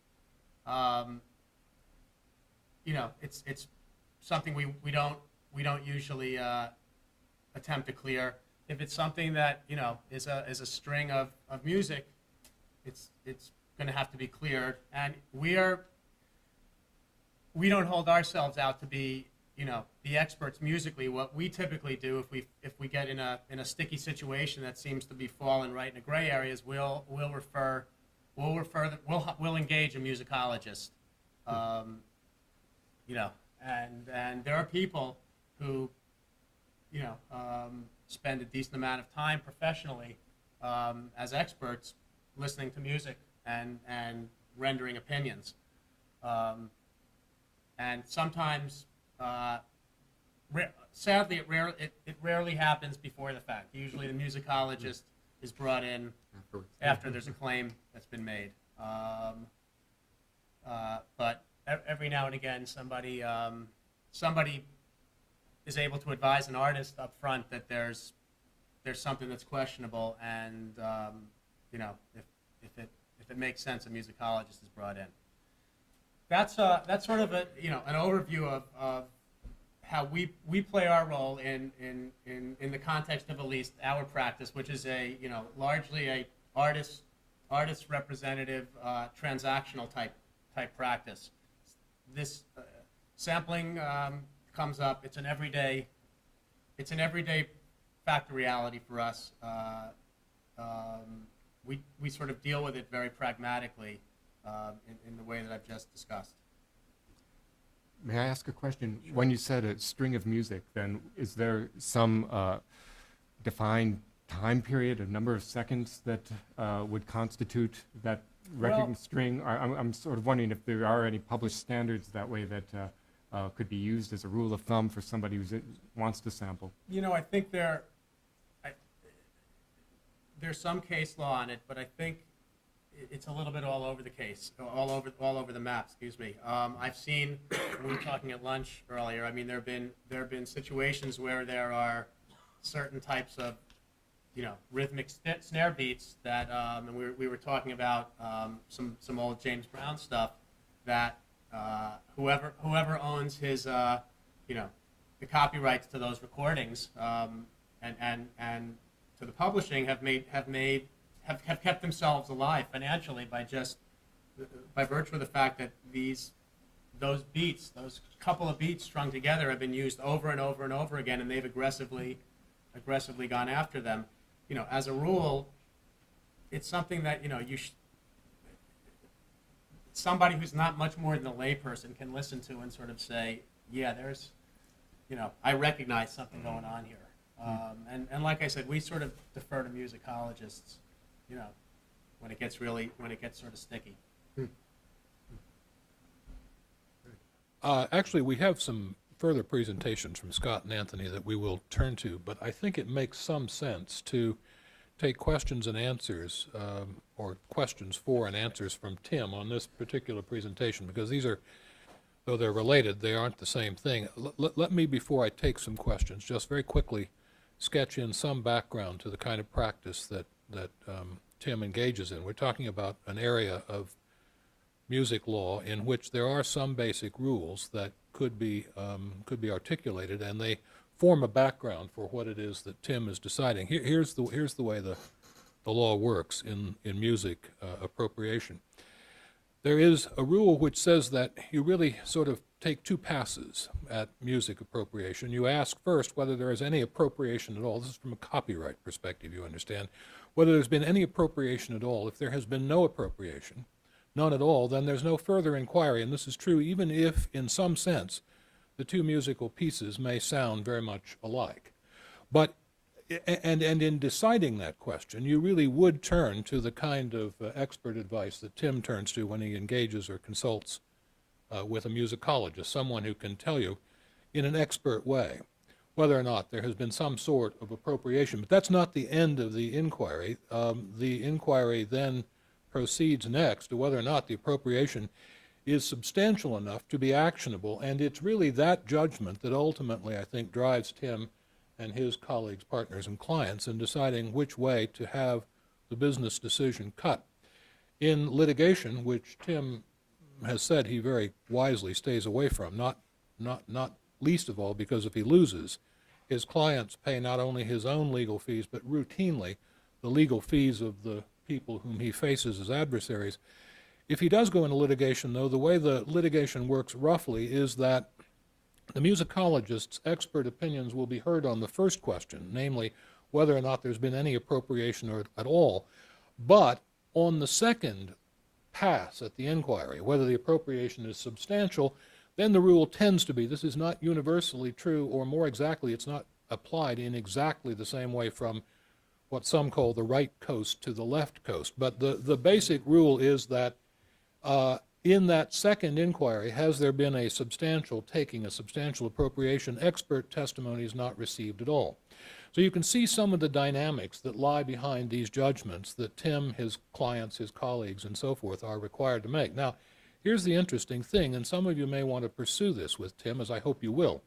you know, it's something we don't usually attempt to clear. If it's something that, you know, is a string of music, it's going to have to be cleared, and we don't hold ourselves out to be, you know, the experts musically. What we typically do if we get in a sticky situation that seems to be falling right in the gray areas, we'll engage a musicologist. You know, and there are people who, you know, spend a decent amount of time professionally as experts listening to music and rendering opinions. And sometimes, sadly, it rarely happens before the fact. Usually the musicologist is brought in after there's a claim that's been made. But every now and again, somebody is able to advise an artist up front that there's something that's questionable, and you know, if it makes sense, a musicologist is brought in. that's sort of an overview of how we play our role in the context of at least our practice, which is largely a artist representative transactional type practice. This sampling comes up. It's an everyday fact of reality for us. We sort of deal with it very pragmatically in the way that I've just discussed. May I ask a question? Sure. When you said a string of music, then is there some defined time period, a number of seconds that would constitute that string? I'm sort of wondering if there are any published standards that way that could be used as a rule of thumb for somebody who wants to sample. I think there's some case law on it, but I think it's a little bit all over the map. Excuse me. I've seen, we were talking at lunch earlier. I mean, there have been situations where there are certain types of, rhythmic snare beats that, and we were talking about some old James Brown stuff that whoever owns his, the copyrights to those recordings, and to the publishing have kept themselves alive financially by virtue of the fact that those couple of beats strung together have been used over and over and over again, and they've aggressively gone after them. As a rule, it's something that somebody who's not much more than a layperson can listen to and sort of say, yeah, there's, I recognize something going on here. And like I said, we sort of defer to musicologists, when it gets sort of sticky. Actually, we have some further presentations from Scott and Anthony that we will turn to, but I think it makes some sense to take questions and answers, or questions for and answers from Tim on this particular presentation, because these are, though they're related, they aren't the same thing. Let me, before I take some questions, just very quickly sketch in some background to the kind of practice that Tim engages in. We're talking about an area of music law in which there are some basic rules that could be articulated, and they form a background for what it is that Tim is deciding. Here's the way the law works in music appropriation. There is a rule which says that you really sort of take two passes at music appropriation. You ask first whether there is any appropriation at all. This is from a copyright perspective, you understand. Whether there's been any appropriation at all. If there has been no appropriation, none at all, then there's no further inquiry. And this is true even if, in some sense, the two musical pieces may sound very much alike. But, and in deciding that question, you really would turn to the kind of expert advice that Tim turns to when he engages or consults with a musicologist, someone who can tell you in an expert way whether or not there has been some sort of appropriation. But that's not the end of the inquiry. The inquiry then proceeds next to whether or not the appropriation is substantial enough to be actionable, and it's really that judgment that ultimately, I think, drives Tim and his colleagues, partners, and clients in deciding which way to have the business decision cut. In litigation, which Tim has said he very wisely stays away from, not least of all because if he loses, his clients pay not only his own legal fees, but routinely the legal fees of the people whom he faces as adversaries. If he does go into litigation, though, the way the litigation works roughly is that the musicologist's expert opinions will be heard on the first question, namely whether or not there's been any appropriation or at all. But on the second pass at the inquiry, whether the appropriation is substantial, then the rule tends to be, this is not universally true, or more exactly, it's not applied in exactly the same way from what some call the right coast to the left coast. But the basic rule is that in that second inquiry, has there been a substantial taking, a substantial appropriation? Expert testimony is not received at all. So you can see some of the dynamics that lie behind these judgments that Tim, his clients, his colleagues, and so forth are required to make. Now, here's the interesting thing, and some of you may want to pursue this with Tim, as I hope you will.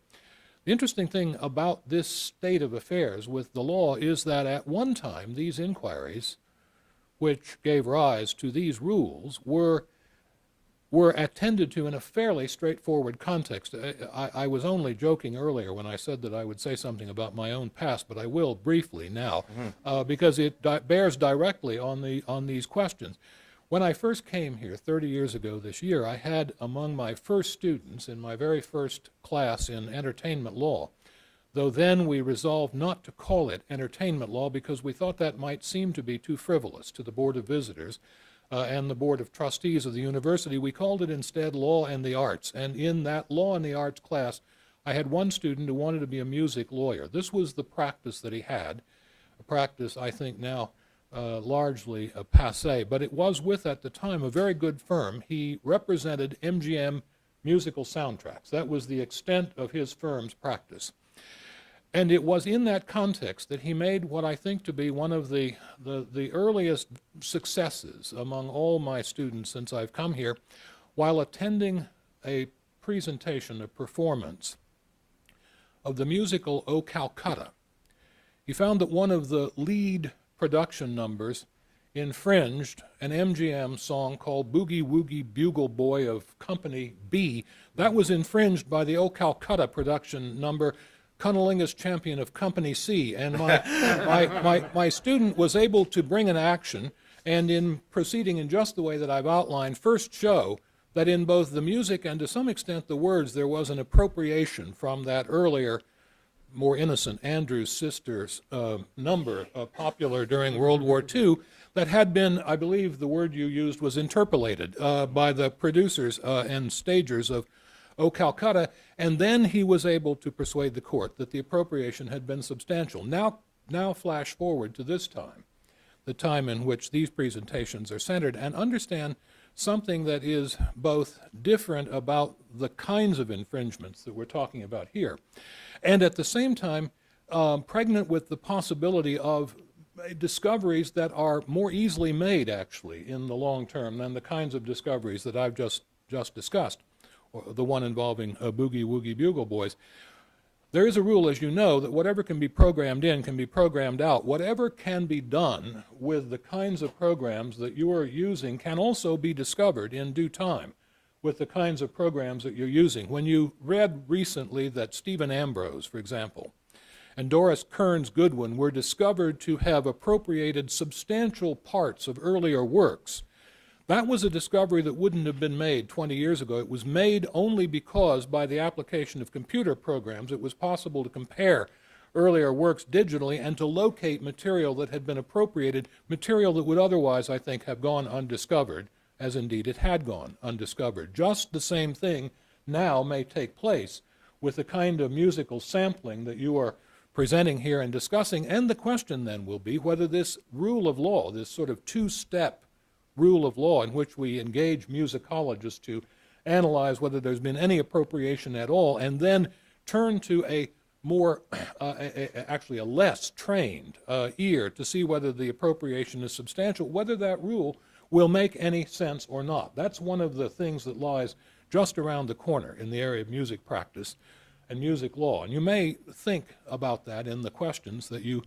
The interesting thing about this state of affairs with the law is that at one time, these inquiries, which gave rise to these rules, were were attended to in a fairly straightforward context. I was only joking earlier when I said that I would say something about my own past, but I will briefly now, because it bears directly on these questions. When I first came here 30 years ago this year, I had among my first students in my very first class in entertainment law, though then we resolved not to call it entertainment law because we thought that might seem to be too frivolous to the Board of Visitors and the Board of Trustees of the university. We called it instead Law and the Arts, and in that Law and the Arts class, I had one student who wanted to be a music lawyer. This was the practice that he had, a practice I think now largely passé, but it was with, at the time, a very good firm. He represented MGM musical soundtracks. That was the extent of his firm's practice. And it was in that context that he made what I think to be one of the earliest successes among all my students since I've come here, while attending a presentation, a performance of the musical O Calcutta. He found that one of the lead production numbers infringed an MGM song called Boogie Woogie Bugle Boy of Company B. That was infringed by the O Calcutta production number Cunnilingus Champion of Company C, and my student was able to bring an action, and in proceeding in just the way that I've outlined, first show that in both the music and to some extent the words there was an appropriation from that earlier, more innocent Andrew's Sisters number popular during World War II that had been, I believe the word you used was interpolated by the producers and stagers of O Calcutta, and then he was able to persuade the court that the appropriation had been substantial. Now flash forward to this time, the time in which these presentations are centered, and understand something that is both different about the kinds of infringements that we're talking about here, and at the same time pregnant with the possibility of discoveries that are more easily made, actually, in the long term than the kinds of discoveries that I've just discussed, or the one involving Boogie Woogie Bugle Boys. There is a rule, as you know, that whatever can be programmed in can be programmed out. Whatever can be done with the kinds of programs that you are using can also be discovered in due time with the kinds of programs that you're using. When you read recently that Stephen Ambrose, for example, and Doris Kearns Goodwin were discovered to have appropriated substantial parts of earlier works, that was a discovery that wouldn't have been made 20 years ago. It was made only because, by the application of computer programs, it was possible to compare earlier works digitally and to locate material that had been appropriated, material that would otherwise, I think, have gone undiscovered, as indeed it had gone undiscovered. Just the same thing now may take place with the kind of musical sampling that you are presenting here and discussing, and the question then will be whether this rule of law, this sort of two-step rule of law in which we engage musicologists to analyze whether there's been any appropriation at all, and then turn to a more, actually a less trained ear to see whether the appropriation is substantial, whether that rule will make any sense or not. That's one of the things that lies just around the corner in the area of music practice and music law. And you may think about that in the questions that you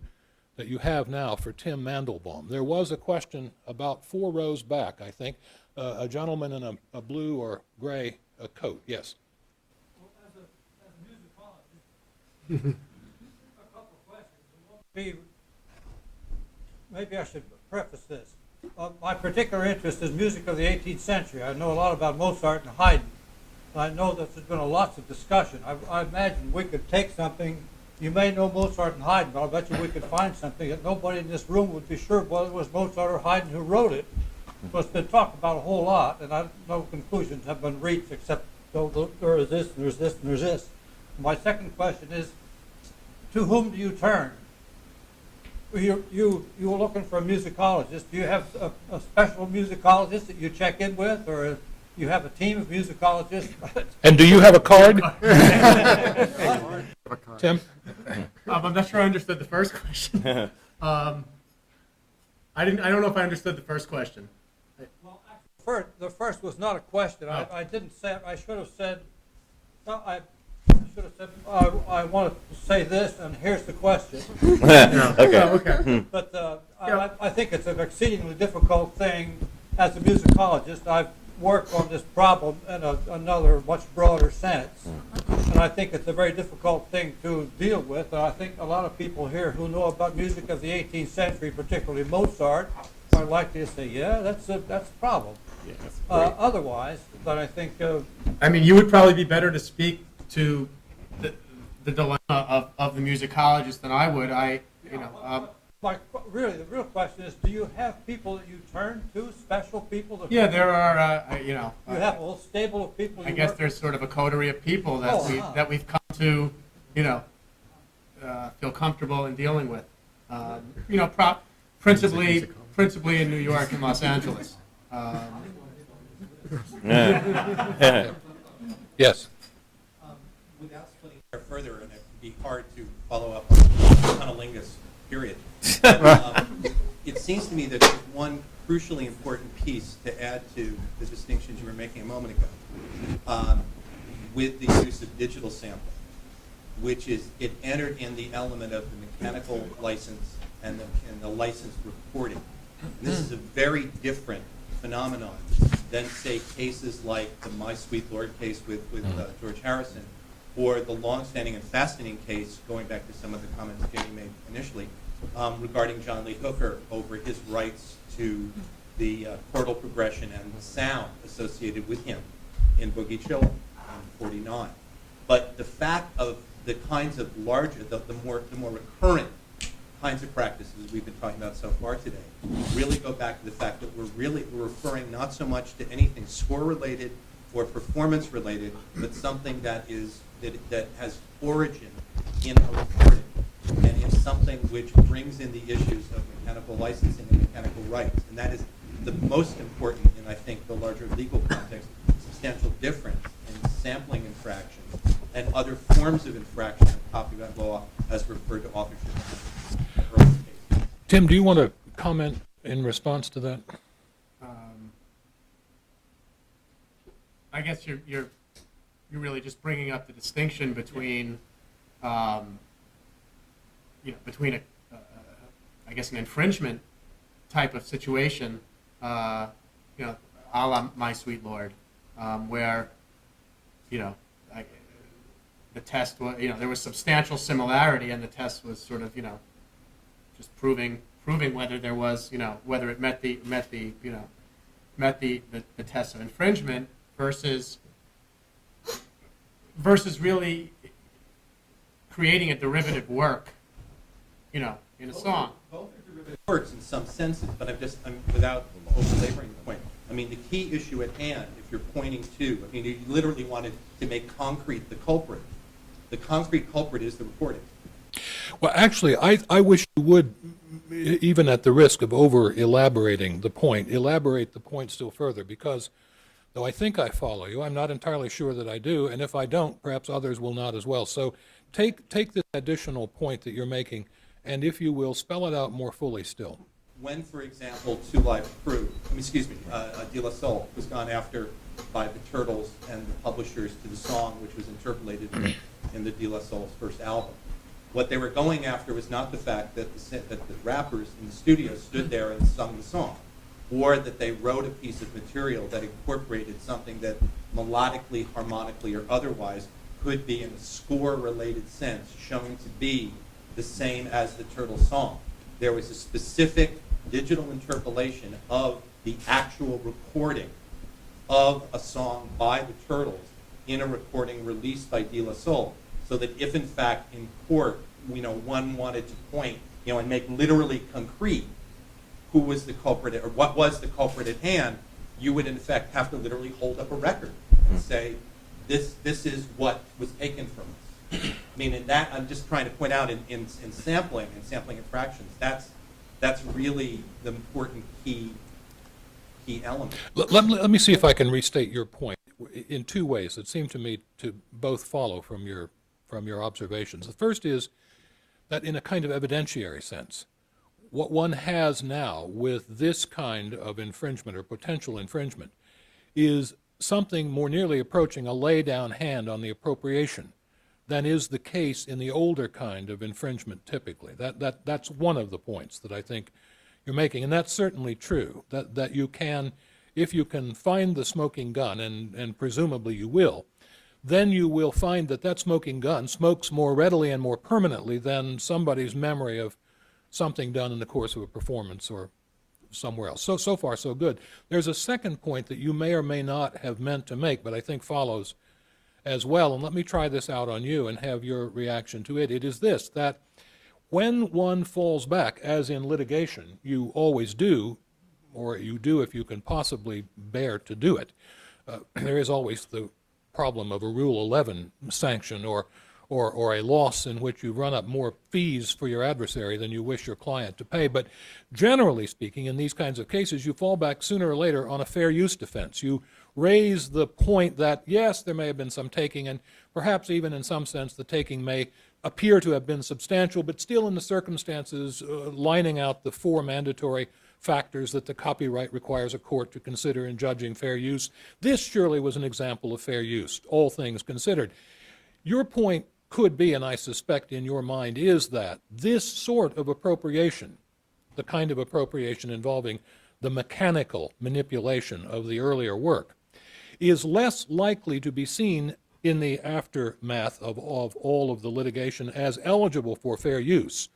have now for Tim Mandelbaum. There was a question about 4 rows back, I think, a gentleman in a blue or gray coat. Yes. Well, as a musicologist, a couple of questions. Maybe I should preface this. My particular interest is music of the 18th century. I know a lot about Mozart and Haydn. I know that there's been lots of discussion. I imagine we could take something. You may know Mozart and Haydn, but I'll bet you we could find something that nobody in this room would be sure whether it was Mozart or Haydn who wrote it. So it's been talked about a whole lot, and no conclusions have been reached except there is this, and there's this, and there's this. My second question is, to whom do you turn? You were looking for a musicologist. Do you have a special musicologist that you check in with, or you have a team of musicologists? And do you have a card? Tim? I'm not sure I understood the first question. I don't know if I understood the first question. Well, actually, the first was not a question. Oh. I didn't say. I should have said. No, I should have said. I wanted to say this, and here's the question. Okay. Okay. But I think it's an exceedingly difficult thing as a musicologist. work on this problem in another much broader sense. And I think it's a very difficult thing to deal with. And I think a lot of people here who know about music of the 18th century, particularly Mozart, are likely to say, yeah, that's a problem. Yeah, that's great. Otherwise, but I think I mean, you would probably be better to speak to the dilemma of the musicologist than I would. the real question is, do you have people that you turn to, special people? That Yeah, there are, you have a whole stable of people. I guess there's sort of a coterie of people that we've come to, feel comfortable in dealing with. Principally in New York and Los Angeles. Yes. Without splitting hair further, and it would be hard to follow up on cunnilingus, period. It seems to me that there's one crucially important piece to add to the distinctions you were making a moment ago with the use of digital sampling, which is it entered in the element of the mechanical license and the licensed recording. And this is a very different phenomenon than, say, cases like the My Sweet Lord case with George Harrison, or the long-standing and fascinating case, going back to some of the comments Jamie made initially, regarding John Lee Hooker over his rights to the chordal progression and the sound associated with him in Boogie Children in 49. But the fact of the kinds of larger, the more recurrent kinds of practices we've been talking about so far today really go back to the fact that we're referring not so much to anything score related or performance related, but something that has origin in a recording and in something which brings in the issues of mechanical licensing and mechanical rights. And that is the most important in, I think, the larger legal context, substantial difference in sampling infractions and other forms of infraction of copyright law as referred to authorship. Tim, do you want to comment in response to that? I guess you're really just bringing up the distinction between, between I guess an infringement type of situation, a la My Sweet Lord, where, the test was, there was substantial similarity, and the test was sort of, just proving whether there was, whether it met the test of infringement versus really creating a derivative work, in a song. Both are derivative works in some senses, but I'm without over-laboring the point. I mean, the key issue at hand, if you're pointing to, you literally wanted to make concrete the culprit. The concrete culprit is the recording. Well, actually, I wish you would, even at the risk of over-elaborating the point, elaborate the point still further, because though I think I follow you, I'm not entirely sure that I do, and if I don't, perhaps others will not as well. So take this additional point that you're making, and if you will, spell it out more fully still. When, for example, Two Live Crew, De La Soul was gone after by the Turtles and the publishers to the song, which was interpolated in the De La Soul's first album. What they were going after was not the fact that the rappers in the studio stood there and sung the song, or that they wrote a piece of material that incorporated something that melodically, harmonically, or otherwise could be in a score-related sense shown to be the same as the Turtle song. There was a specific digital interpolation of the actual recording of a song by the Turtles in a recording released by De La Soul, so that if in fact in court, one wanted to point, and make literally concrete who was the culprit or what was the culprit at hand, you would in effect have to literally hold up a record and say, this is what was taken from us. I mean, in that, I'm just trying to point out in sampling and sampling infractions, that's really the important key element. Let me see if I can restate your point in two ways that seem to me to both follow from your observations. The first is that in a kind of evidentiary sense, what one has now with this kind of infringement or potential infringement is something more nearly approaching a lay-down hand on the appropriation than is the case in the older kind of infringement typically. That's one of the points that I think you're making, and that's certainly true, that you can, if you can find the smoking gun, and presumably you will, then you will find that that smoking gun smokes more readily and more permanently than somebody's memory of something done in the course of a performance or somewhere else. So far, so good. There's a second point that you may or may not have meant to make, but I think follows as well, and let me try this out on you and have your reaction to it. It is this, that when one falls back, as in litigation, you always do, or you do if you can possibly bear to do it, there is always the problem of a Rule 11 sanction or a loss in which you run up more fees for your adversary than you wish your client to pay. But generally speaking, in these kinds of cases, you fall back sooner or later on a fair use defense. You raise the point that, yes, there may have been some taking, and perhaps even in some sense the taking may appear to have been substantial, but still in the circumstances lining out the 4 mandatory factors that the copyright requires a court to consider in judging fair use. This surely was an example of fair use, all things considered. Your point could be, and I suspect in your mind is, that this sort of appropriation, the kind of appropriation involving the mechanical manipulation of the earlier work, is less likely to be seen in the aftermath of all of the litigation as eligible for fair use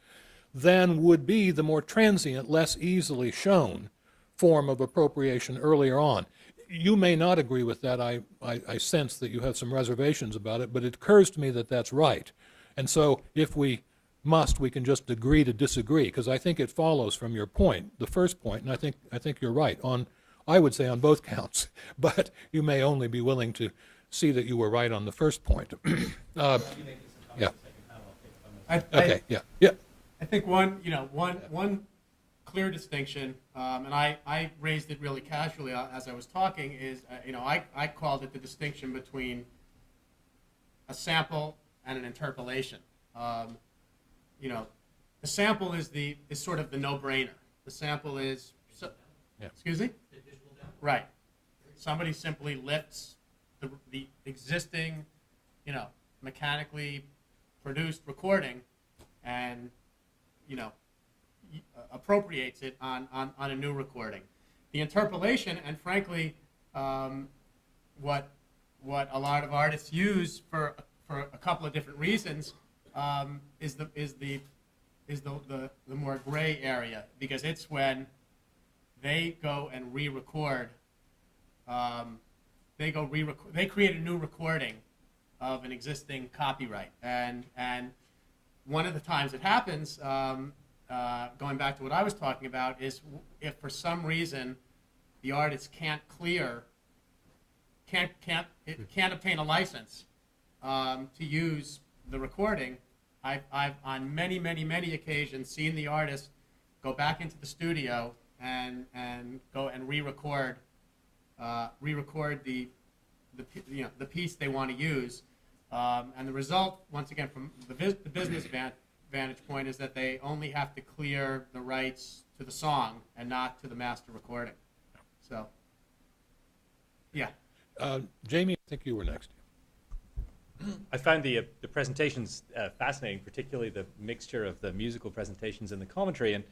than would be the more transient, less easily shown form of appropriation earlier on. You may not agree with that. I sense that you have some reservations about it, but it occurs to me that that's right. And so if we must, we can just agree to disagree, because I think it follows from your point, the first point, and I think you're right on, I would say on both counts, but you may only be willing to see that you were right on the first point. Yeah. Okay, yeah. I think one clear distinction, and I raised it really casually as I was talking, is I called it the distinction between a sample and an interpolation. The sample is sort of the no-brainer. The sample is, excuse me? Right. Somebody simply lifts the existing, mechanically produced recording and appropriates it on a new recording. The interpolation, and frankly, what a lot of artists use for a couple of different reasons, is the more gray area, because it's when they go and re-record. They create a new recording of an existing copyright, and one of the times it happens, going back to what I was talking about, is if for some reason the artist can't obtain a license to use the recording. I've on many occasions seen the artist go back into the studio and go and re-record the piece they want to use. And the result, once again, from the business vantage point, is that they only have to clear the rights to the song and not to the master recording. So, yeah. Jamie, I think you were next. I found the presentations fascinating, particularly the mixture of the musical presentations and the commentary. And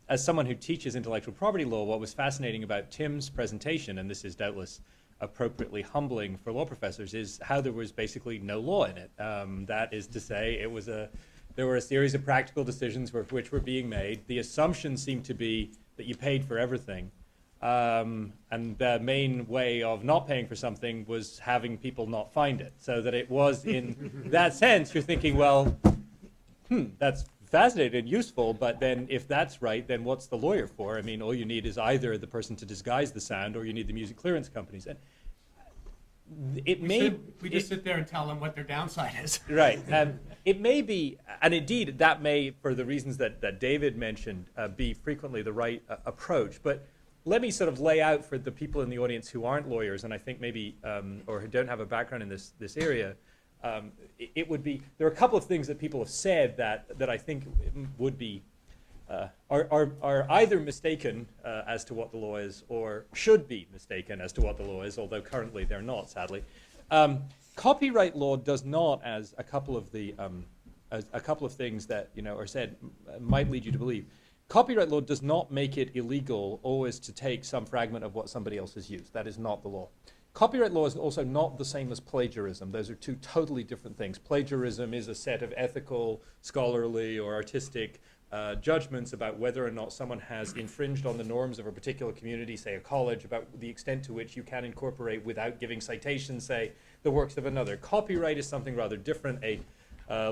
as someone who teaches intellectual property law, what was fascinating about Tim's presentation, and this is doubtless appropriately humbling for law professors, is how there was basically no law in it. That is to say, there were a series of practical decisions which were being made. The assumption seemed to be that you paid for everything. And the main way of not paying for something was having people not find it. So that it was, in that sense, you're thinking, well, that's fascinating and useful, but then if that's right, then what's the lawyer for? I mean, all you need is either the person to disguise the sound, or you need the music clearance companies. And we just sit there and tell them what their downside is. Right. It may be, and indeed that may, for the reasons that David mentioned, be frequently the right approach. But let me sort of lay out for the people in the audience who aren't lawyers, and I think maybe, or who don't have a background in this area, it would be, there are a couple of things that people have said that I think would be, are either mistaken as to what the law is, or should be mistaken as to what the law is, although currently they're not, sadly. Copyright law does not, as a couple of things that are said might lead you to believe, Copyright law does not make it illegal always to take some fragment of what somebody else has used. That is not the law. Copyright law is also not the same as plagiarism. Those are two totally different things. Plagiarism is a set of ethical, scholarly, or artistic judgments about whether or not someone has infringed on the norms of a particular community, say a college, about the extent to which you can incorporate without giving citations, say, the works of another. Copyright is something rather different, a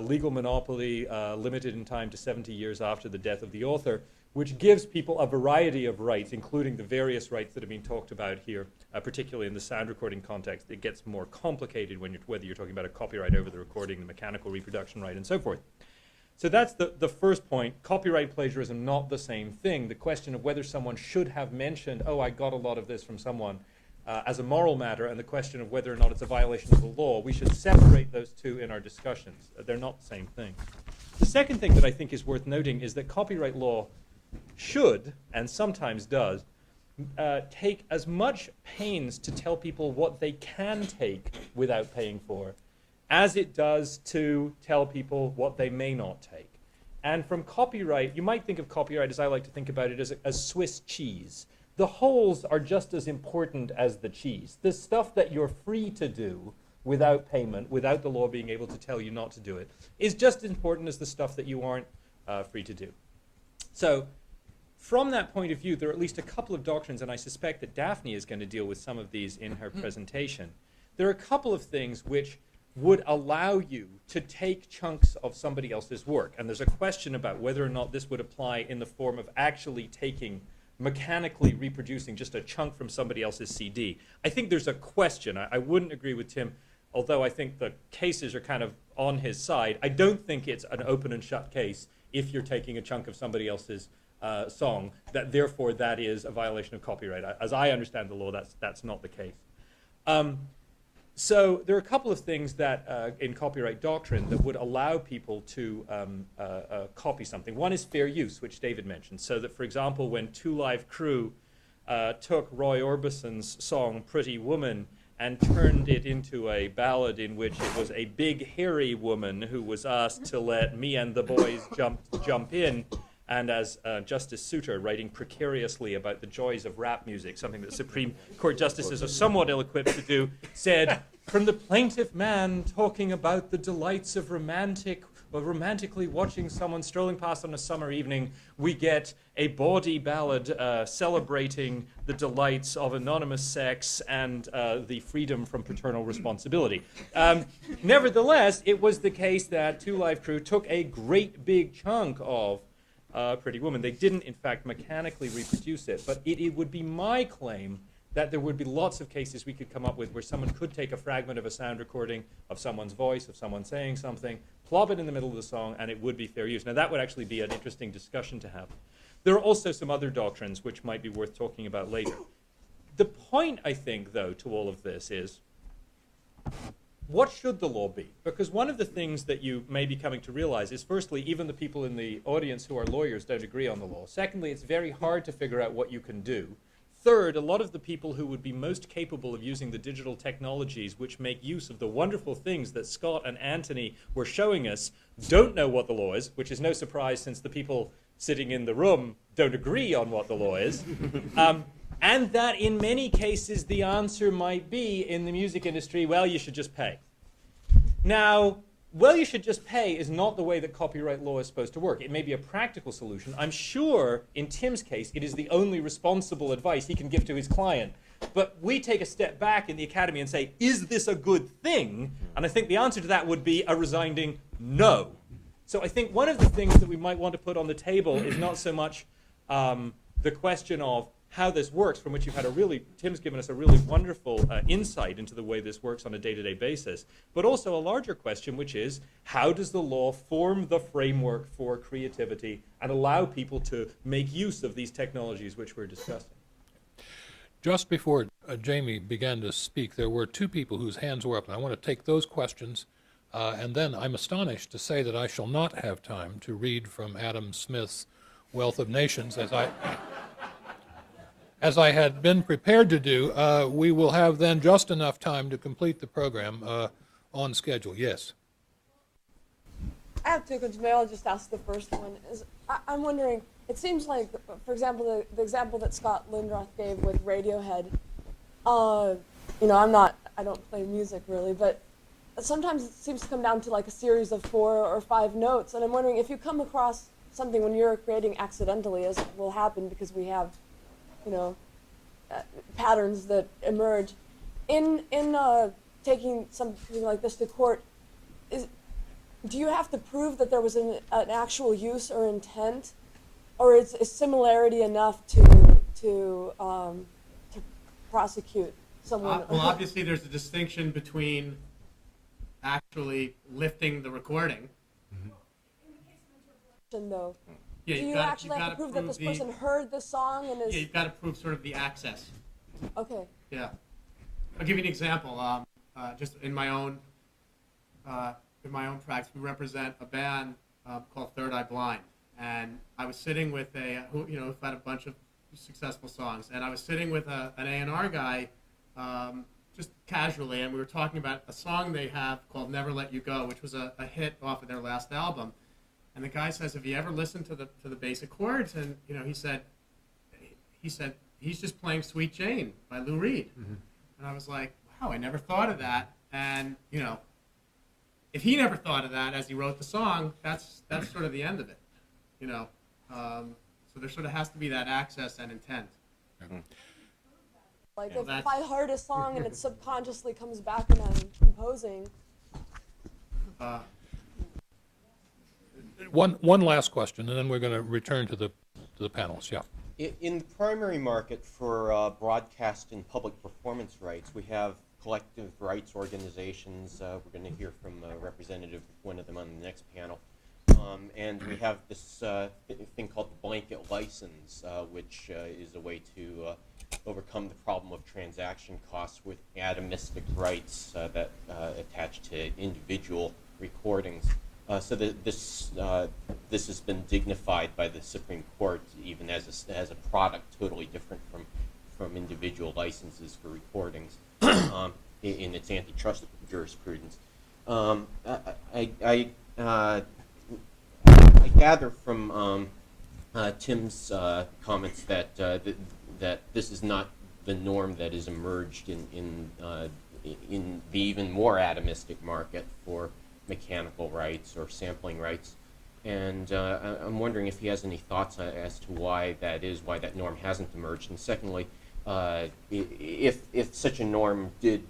legal monopoly limited in time to 70 years after the death of the author, which gives people a variety of rights, including the various rights that have been talked about here, particularly in the sound recording context. It gets more complicated when whether you're talking about a copyright over the recording, the mechanical reproduction right, and so forth. So that's the first point. Copyright plagiarism, not the same thing. The question of whether someone should have mentioned, oh, I got a lot of this from someone, as a moral matter, and the question of whether or not it's a violation of the law, we should separate those two in our discussions. They're not the same thing. The second thing that I think is worth noting is that copyright law should, and sometimes does, take as much pains to tell people what they can take without paying for as it does to tell people what they may not take. And from copyright, you might think of copyright, as I like to think about it, as Swiss cheese. The holes are just as important as the cheese. The stuff that you're free to do without payment, without the law being able to tell you not to do it, is just as important as the stuff that you aren't free to do. So from that point of view, there are at least a couple of doctrines, and I suspect that Daphne is going to deal with some of these in her presentation. There are a couple of things which would allow you to take chunks of somebody else's work. And there's a question about whether or not this would apply in the form of actually taking, mechanically reproducing just a chunk from somebody else's CD. I think there's a question. I wouldn't agree with Tim, although I think the cases are kind of on his side. I don't think it's an open and shut case if you're taking a chunk of somebody else's song, that therefore that is a violation of copyright. As I understand the law, that's not the case. So there are a couple of things that in copyright doctrine that would allow people to copy something. One is fair use, which David mentioned. So that, for example, when Two Live Crew took Roy Orbison's song Pretty Woman and turned it into a ballad in which it was a big hairy woman who was asked to let me and the boys jump in, and as Justice Souter, writing precariously about the joys of rap music, something that Supreme Court justices are somewhat ill-equipped to do, said, from the plaintive man talking about the delights of romantically watching someone strolling past on a summer evening, we get a bawdy ballad celebrating the delights of anonymous sex and the freedom from paternal responsibility. Nevertheless, it was the case that Two Live Crew took a great big chunk of Pretty Woman. They didn't, in fact, mechanically reproduce it, but it would be my claim that there would be lots of cases we could come up with where someone could take a fragment of a sound recording of someone's voice, of someone saying something, plop it in the middle of the song, and it would be fair use. Now, that would actually be an interesting discussion to have. There are also some other doctrines which might be worth talking about later. The point, I think, though, to all of this is, what should the law be? Because one of the things that you may be coming to realize is, firstly, even the people in the audience who are lawyers don't agree on the law. Secondly, it's very hard to figure out what you can do. Third, a lot of the people who would be most capable of using the digital technologies which make use of the wonderful things that Scott and Anthony were showing us don't know what the law is, which is no surprise since the people sitting in the room don't agree on what the law is. And that in many cases the answer might be in the music industry, well, you should just pay. Now, well, you should just pay is not the way that copyright law is supposed to work. It may be a practical solution. I'm sure in Tim's case it is the only responsible advice he can give to his client. But we take a step back in the academy and say, is this a good thing? And I think the answer to that would be a resounding no. So I think one of the things that we might want to put on the table is not so much the question of how this works, from which you've had Tim's given us a really wonderful insight into the way this works on a day-to-day basis, but also a larger question, which is, how does the law form the framework for creativity and allow people to make use of these technologies which we're discussing? Just before Jamie began to speak, there were two people whose hands were up, and I want to take those questions, and then I'm astonished to say that I shall not have time to read from Adam Smith's Wealth of Nations, as I had been prepared to do. We will have then just enough time to complete the program on schedule. Yes. have two questions. Maybe I'll just ask the first one. I'm wondering, it seems like, for example, the example that Scott Lindroth gave with Radiohead, I don't play music really, but sometimes it seems to come down to like a series of 4 or 5 notes. And I'm wondering if you come across something when you're creating accidentally, as will happen because we have, patterns that emerge, in taking something like this to court, do you have to prove that there was an actual use or intent, or is similarity enough to prosecute someone? Well, obviously, there's a distinction between actually lifting the recording. Though. Yeah, Do you actually have to prove that this person heard the song and is? Yeah, you've got to prove sort of the access. Okay. Yeah, I'll give you an example. Just in my own practice, we represent a band called Third Eye Blind, and I was sitting with who've had a bunch of successful songs, and I was sitting with an A&R guy, just casually, and we were talking about a song they have called "Never Let You Go," which was a hit off of their last album. And the guy says, "Have you ever listened to the basic chords?" And he said he's just playing "Sweet Jane" by Lou Reed. Mm-hmm. And I was like, wow, I never thought of that. And if he never thought of that as he wrote the song, that's sort of the end of it. So there sort of has to be that access and intent. Mm-hmm. Like if I heard a song and it subconsciously comes back when I'm composing. One last question, and then we're going to return to the panels. Yeah. In the primary market for broadcast and public performance rights, we have collective rights organizations. We're going to hear from a representative of one of them on the next panel. And we have this thing called the blanket license, which is a way to overcome the problem of transaction costs with atomistic rights that attach to individual recordings. So this has been dignified by the Supreme Court, even as a product totally different from individual licenses for recordings in its antitrust jurisprudence. I gather from Tim's comments that that this is not the norm that has emerged in the even more atomistic market for mechanical rights or sampling rights, and I'm wondering if he has any thoughts as to why that is, why that norm hasn't emerged, and secondly, if such a norm did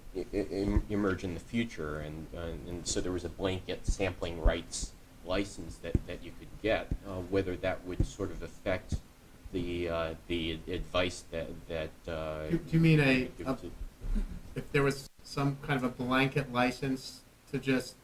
emerge in the future, and so there was a blanket sampling rights license that you could get, whether that would sort of affect the advice that do you mean if there was some kind of a blanket license to just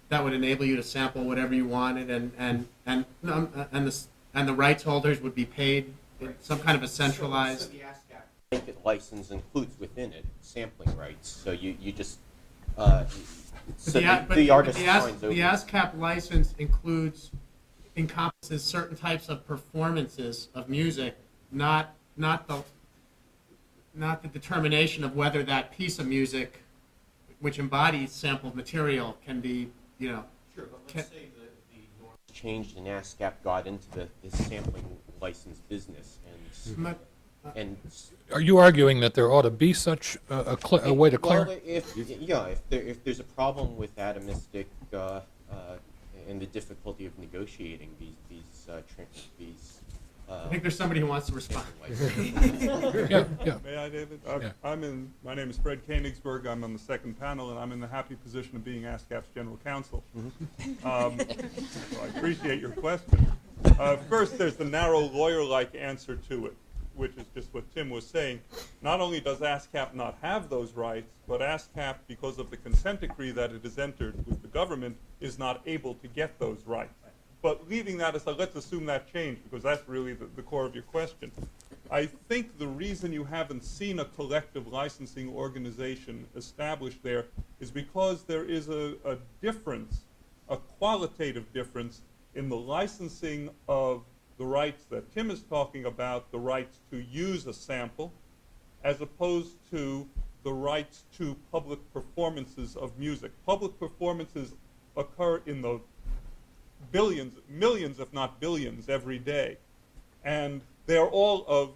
that would enable you to sample whatever you wanted, and the rights holders would be paid in some kind of a centralized. So the ASCAP blanket license includes within it sampling rights. So you just the artist signs over. The ASCAP license encompasses certain types of performances of music, not the determination of whether that piece of music, which embodies sampled material, can be. Sure, but let's say the norm changed and ASCAP got into the sampling license business, and Are you arguing that there ought to be such a way to clear? Well, if there's a problem with atomistic and the difficulty of negotiating these I think there's somebody who wants to respond. Yeah. May I, David? Yeah. My name is Fred Koenigsberg. I'm on the second panel, and I'm in the happy position of being ASCAP's general counsel. So I appreciate your question. First, there's the narrow lawyer-like answer to it, which is just what Tim was saying. Not only does ASCAP not have those rights, but ASCAP, because of the consent decree that it has entered with the government, is not able to get those rights. But leaving that aside, let's assume that changed, because that's really the core of your question. I think the reason you haven't seen a collective licensing organization established there is because there is a difference, a qualitative difference, in the licensing of the rights that Tim is talking about, the rights to use a sample, as opposed to the rights to public performances of music. Public performances occur in the billions, millions, if not billions, every day. And they're all of,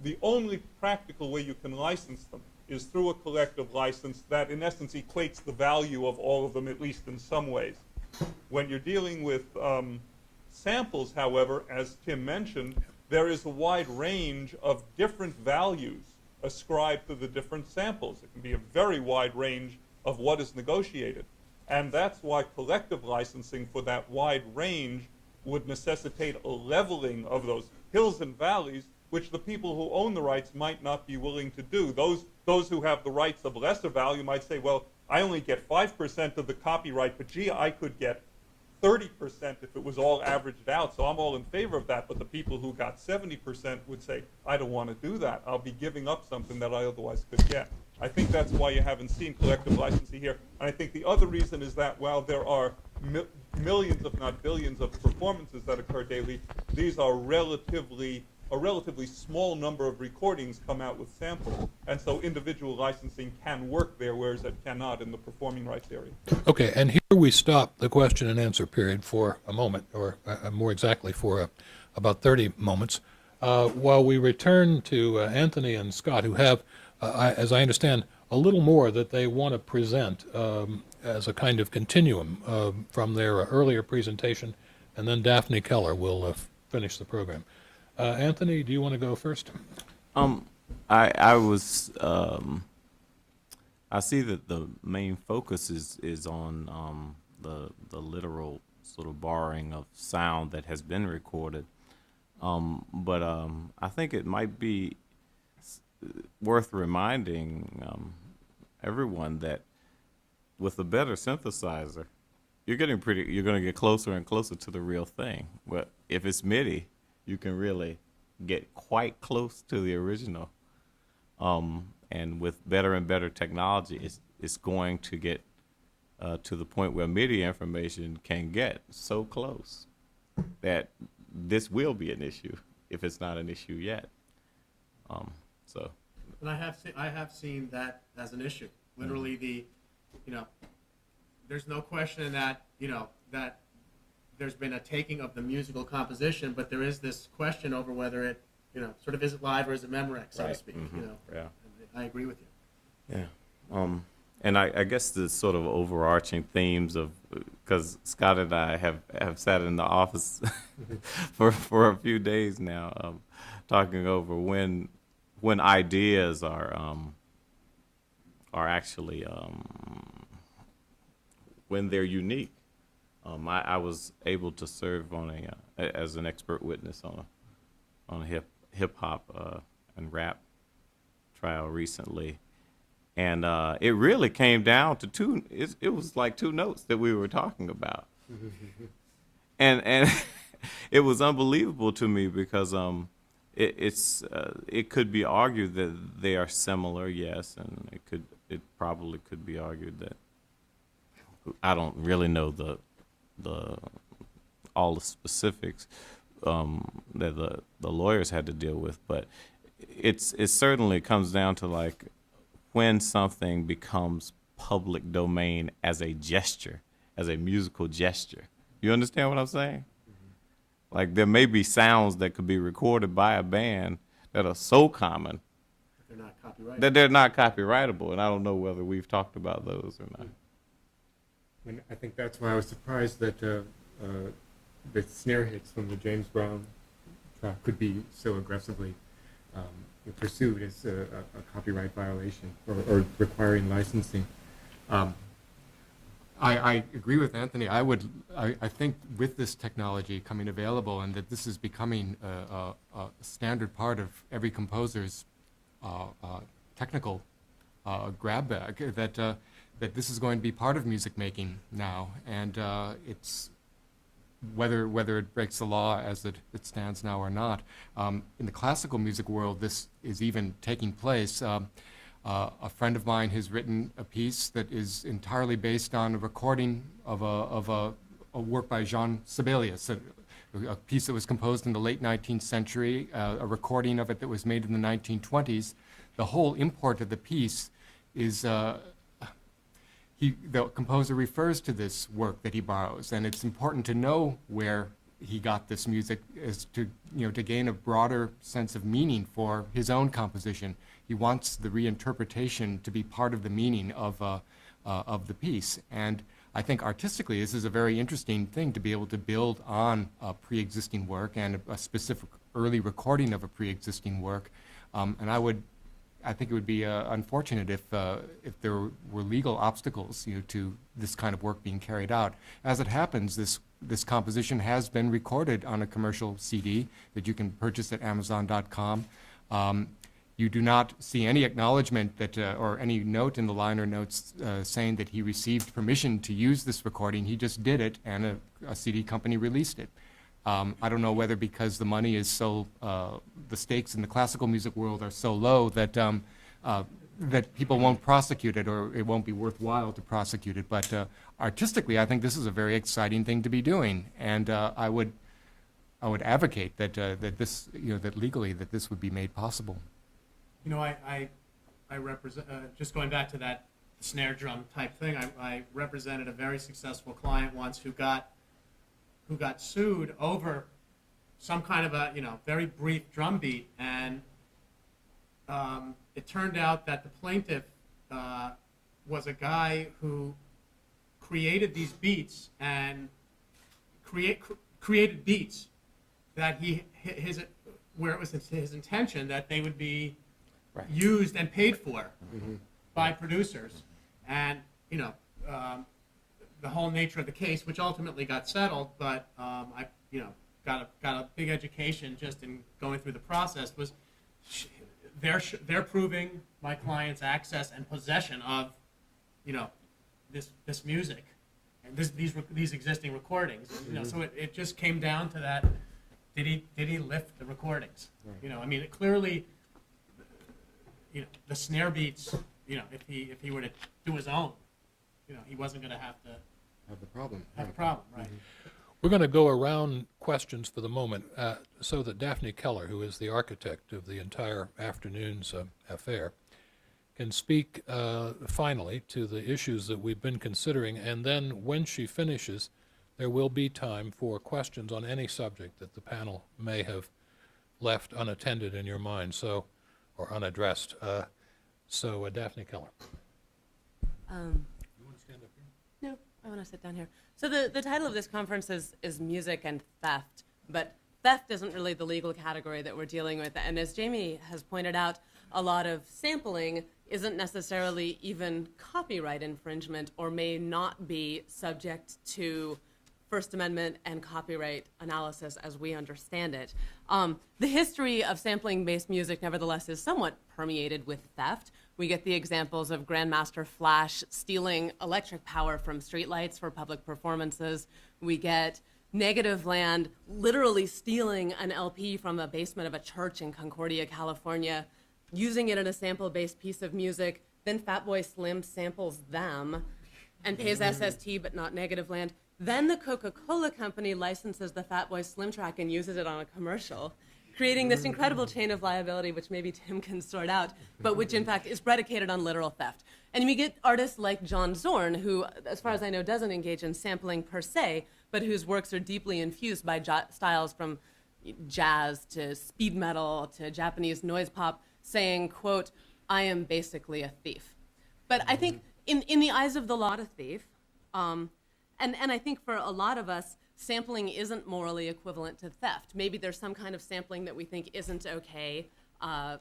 the only practical way you can license them is through a collective license that in essence equates the value of all of them, at least in some ways. When you're dealing with samples, however, as Tim mentioned, there is a wide range of different values ascribed to the different samples. It can be a very wide range of what is negotiated. And that's why collective licensing for that wide range would necessitate a leveling of those hills and valleys, which the people who own the rights might not be willing to do. Those who have the rights of lesser value might say, well, I only get 5% of the copyright, but gee, I could get 30% if it was all averaged out, so I'm all in favor of that. But the people who got 70% would say, I don't want to do that. I'll be giving up something that I otherwise could get. I think that's why you haven't seen collective licensing here. And I think the other reason is that while there are millions, if not billions, of performances that occur daily, these are a relatively small number of recordings come out with samples. And so individual licensing can work there, whereas it cannot in the performing rights area. Okay, and here we stop the question and answer period for a moment, or more exactly for about 30 moments, while we return to Anthony and Scott, who have, as I understand, a little more that they want to present as a kind of continuum from their earlier presentation, and then Daphne Keller will finish the program. Anthony, do you want to go first? I see that the main focus is on the literal sort of borrowing of sound that has been recorded, but I think it might be worth reminding everyone that with a better synthesizer, you're going to get closer and closer to the real thing. Well, if it's MIDI, you can really get quite close to the original. And with better and better technology, it's going to get to the point where MIDI information can get so close that this will be an issue if it's not an issue yet. So. And I have seen that as an issue. Literally, there's no question that that there's been a taking of the musical composition, but there is this question over whether it, sort of is it live or is it Memorex, so to speak. Yeah. I agree with you. Yeah. And I guess the sort of overarching themes of, because Scott and I have sat in the office for a few days now, talking over when ideas are actually when they're unique. I was able to serve on as an expert witness on a hip hop and rap trial recently, and it really came down to two. It was like two notes that we were talking about, and it was unbelievable to me because it could be argued that they are similar, yes, and it probably could be argued that I don't really know all the specifics that the lawyers had to deal with, but it certainly comes down to like when something becomes public domain as a gesture, as a musical gesture. You understand what I'm saying? Mm-hmm. Like there may be sounds that could be recorded by a band that are so common that they're not copyrightable, and I don't know whether we've talked about those or not. And I think that's why I was surprised that the snare hits from the James Brown track could be so aggressively pursued as a copyright violation or requiring licensing. I agree with Anthony. I think with this technology coming available and that this is becoming a standard part of every composer's technical grab bag, that this is going to be part of music making now, and it's whether it breaks the law as it stands now or not. In the classical music world, this is even taking place. A friend of mine has written a piece that is entirely based on a recording of a work by Jean Sibelius, a piece that was composed in the late 19th century, a recording of it that was made in the 1920s. The whole import of the piece is the composer refers to this work that he borrows, and it's important to know where he got this music is to gain a broader sense of meaning for his own composition. He wants the reinterpretation to be part of the meaning of the piece. And I think artistically this is a very interesting thing to be able to build on a pre-existing work and a specific early recording of a pre-existing work. And I think it would be unfortunate if there were legal obstacles to this kind of work being carried out. As it happens, this composition has been recorded on a commercial CD that you can purchase at Amazon.com. You do not see any acknowledgement that, or any note in the liner notes saying that he received permission to use this recording. He just did it, and a CD company released it. I don't know whether because the money is so, the stakes in the classical music world are so low that that people won't prosecute it, or it won't be worthwhile to prosecute it. But artistically, I think this is a very exciting thing to be doing, and I would advocate that this, that legally that this would be made possible. I represent, just going back to that snare drum type thing, I represented a very successful client once who got sued over some kind of a, very brief drum beat, and it turned out that the plaintiff was a guy who created these beats and created beats that where it was his intention that they would be used and paid for by producers. And the whole nature of the case, which ultimately got settled, but I got a big education just in going through the process, was they're proving my client's access and possession of this music and these existing recordings. So it just came down to that. Did he lift the recordings? It clearly, the snare beats, if he were to do his own, he wasn't going to have the problem. Right? We're going to go around questions for the moment so that Daphne Keller, who is the architect of the entire afternoon's affair, can speak finally to the issues that we've been considering, and then when she finishes, there will be time for questions on any subject that the panel may have left unattended in your mind, or unaddressed. Daphne Keller. You want to stand up here? No, I want to sit down here. So the title of this conference is Music and Theft, but theft isn't really the legal category that we're dealing with. And as Jamie has pointed out, a lot of sampling isn't necessarily even copyright infringement, or may not be subject to First Amendment and copyright analysis as we understand it. The history of sampling-based music, nevertheless, is somewhat permeated with theft. We get the examples of Grandmaster Flash stealing electric power from streetlights for public performances. We get Negative Land literally stealing an LP from the basement of a church in Concordia, California, using it in a sample-based piece of music. Then Fatboy Slim samples them and pays SST but not Negative Land. Then the Coca-Cola company licenses the Fatboy Slim track and uses it on a commercial, creating this incredible chain of liability, which maybe Tim can sort out, but which in fact is predicated on literal theft. And we get artists like John Zorn, who, as far as I know, doesn't engage in sampling per se, but whose works are deeply infused by styles from jazz to speed metal to Japanese noise pop, saying, quote, "I am basically a thief." But I think in the eyes of the law, a thief, and I think for a lot of us, sampling isn't morally equivalent to theft. Maybe there's some kind of sampling that we think isn't okay. I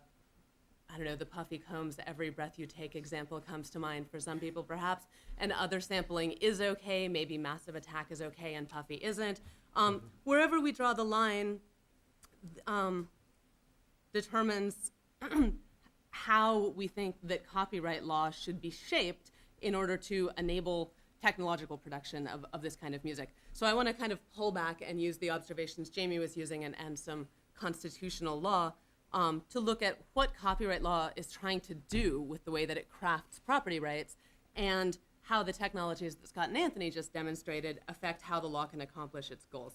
don't know, the Puffy Combs, Every Breath You Take example comes to mind for some people perhaps, and other sampling is okay. Maybe Massive Attack is okay and Puffy isn't. Wherever we draw the line determines how we think that copyright law should be shaped in order to enable technological production of this kind of music. So I want to kind of pull back and use the observations Jamie was using and some constitutional law to look at what copyright law is trying to do with the way that it crafts property rights, and how the technologies that Scott and Anthony just demonstrated affect how the law can accomplish its goals.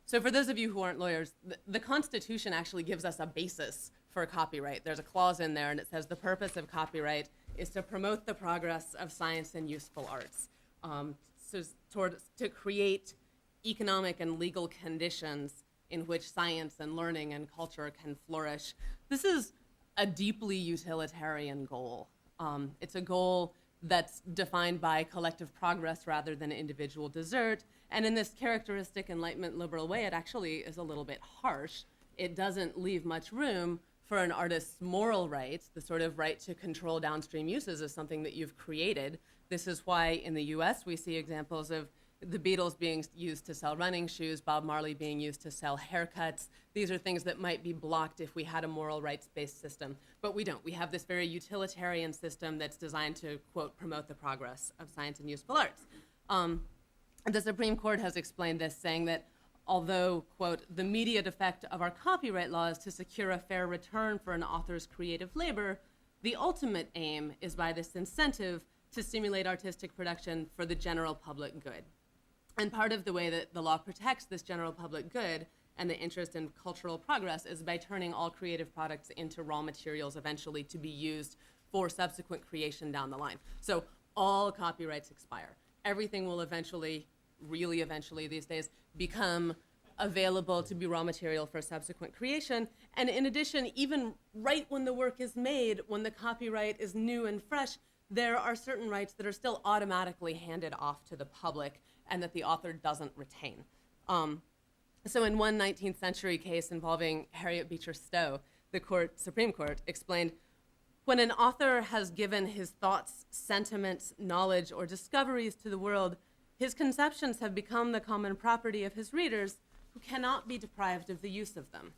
So for those of you who aren't lawyers, the Constitution actually gives us a basis for copyright. There's a clause in there, and it says the purpose of copyright is to promote the progress of science and useful arts, to create economic and legal conditions in which science and learning and culture can flourish. This is a deeply utilitarian goal. It's a goal that's defined by collective progress rather than individual desert. And in this characteristic Enlightenment liberal way, it actually is a little bit harsh. It doesn't leave much room for an artist's moral rights. The sort of right to control downstream uses is something that you've created. This is why in the US we see examples of the Beatles being used to sell running shoes, Bob Marley being used to sell haircuts. These are things that might be blocked if we had a moral rights-based system, but we don't. We have this very utilitarian system that's designed to, quote, promote the progress of science and useful arts. The Supreme Court has explained this, saying that although, quote, the immediate effect of our copyright law is to secure a fair return for an author's creative labor, the ultimate aim is by this incentive to stimulate artistic production for the general public good. And part of the way that the law protects this general public good and the interest in cultural progress is by turning all creative products into raw materials eventually to be used for subsequent creation down the line. So all copyrights expire. Everything will eventually, really eventually these days, become available to be raw material for subsequent creation. And in addition, even right when the work is made, when the copyright is new and fresh, there are certain rights that are still automatically handed off to the public and that the author doesn't retain. So in one 19th century case involving Harriet Beecher Stowe, the Supreme Court explained, when an author has given his thoughts, sentiments, knowledge, or discoveries to the world, his conceptions have become the common property of his readers who cannot be deprived of the use of them.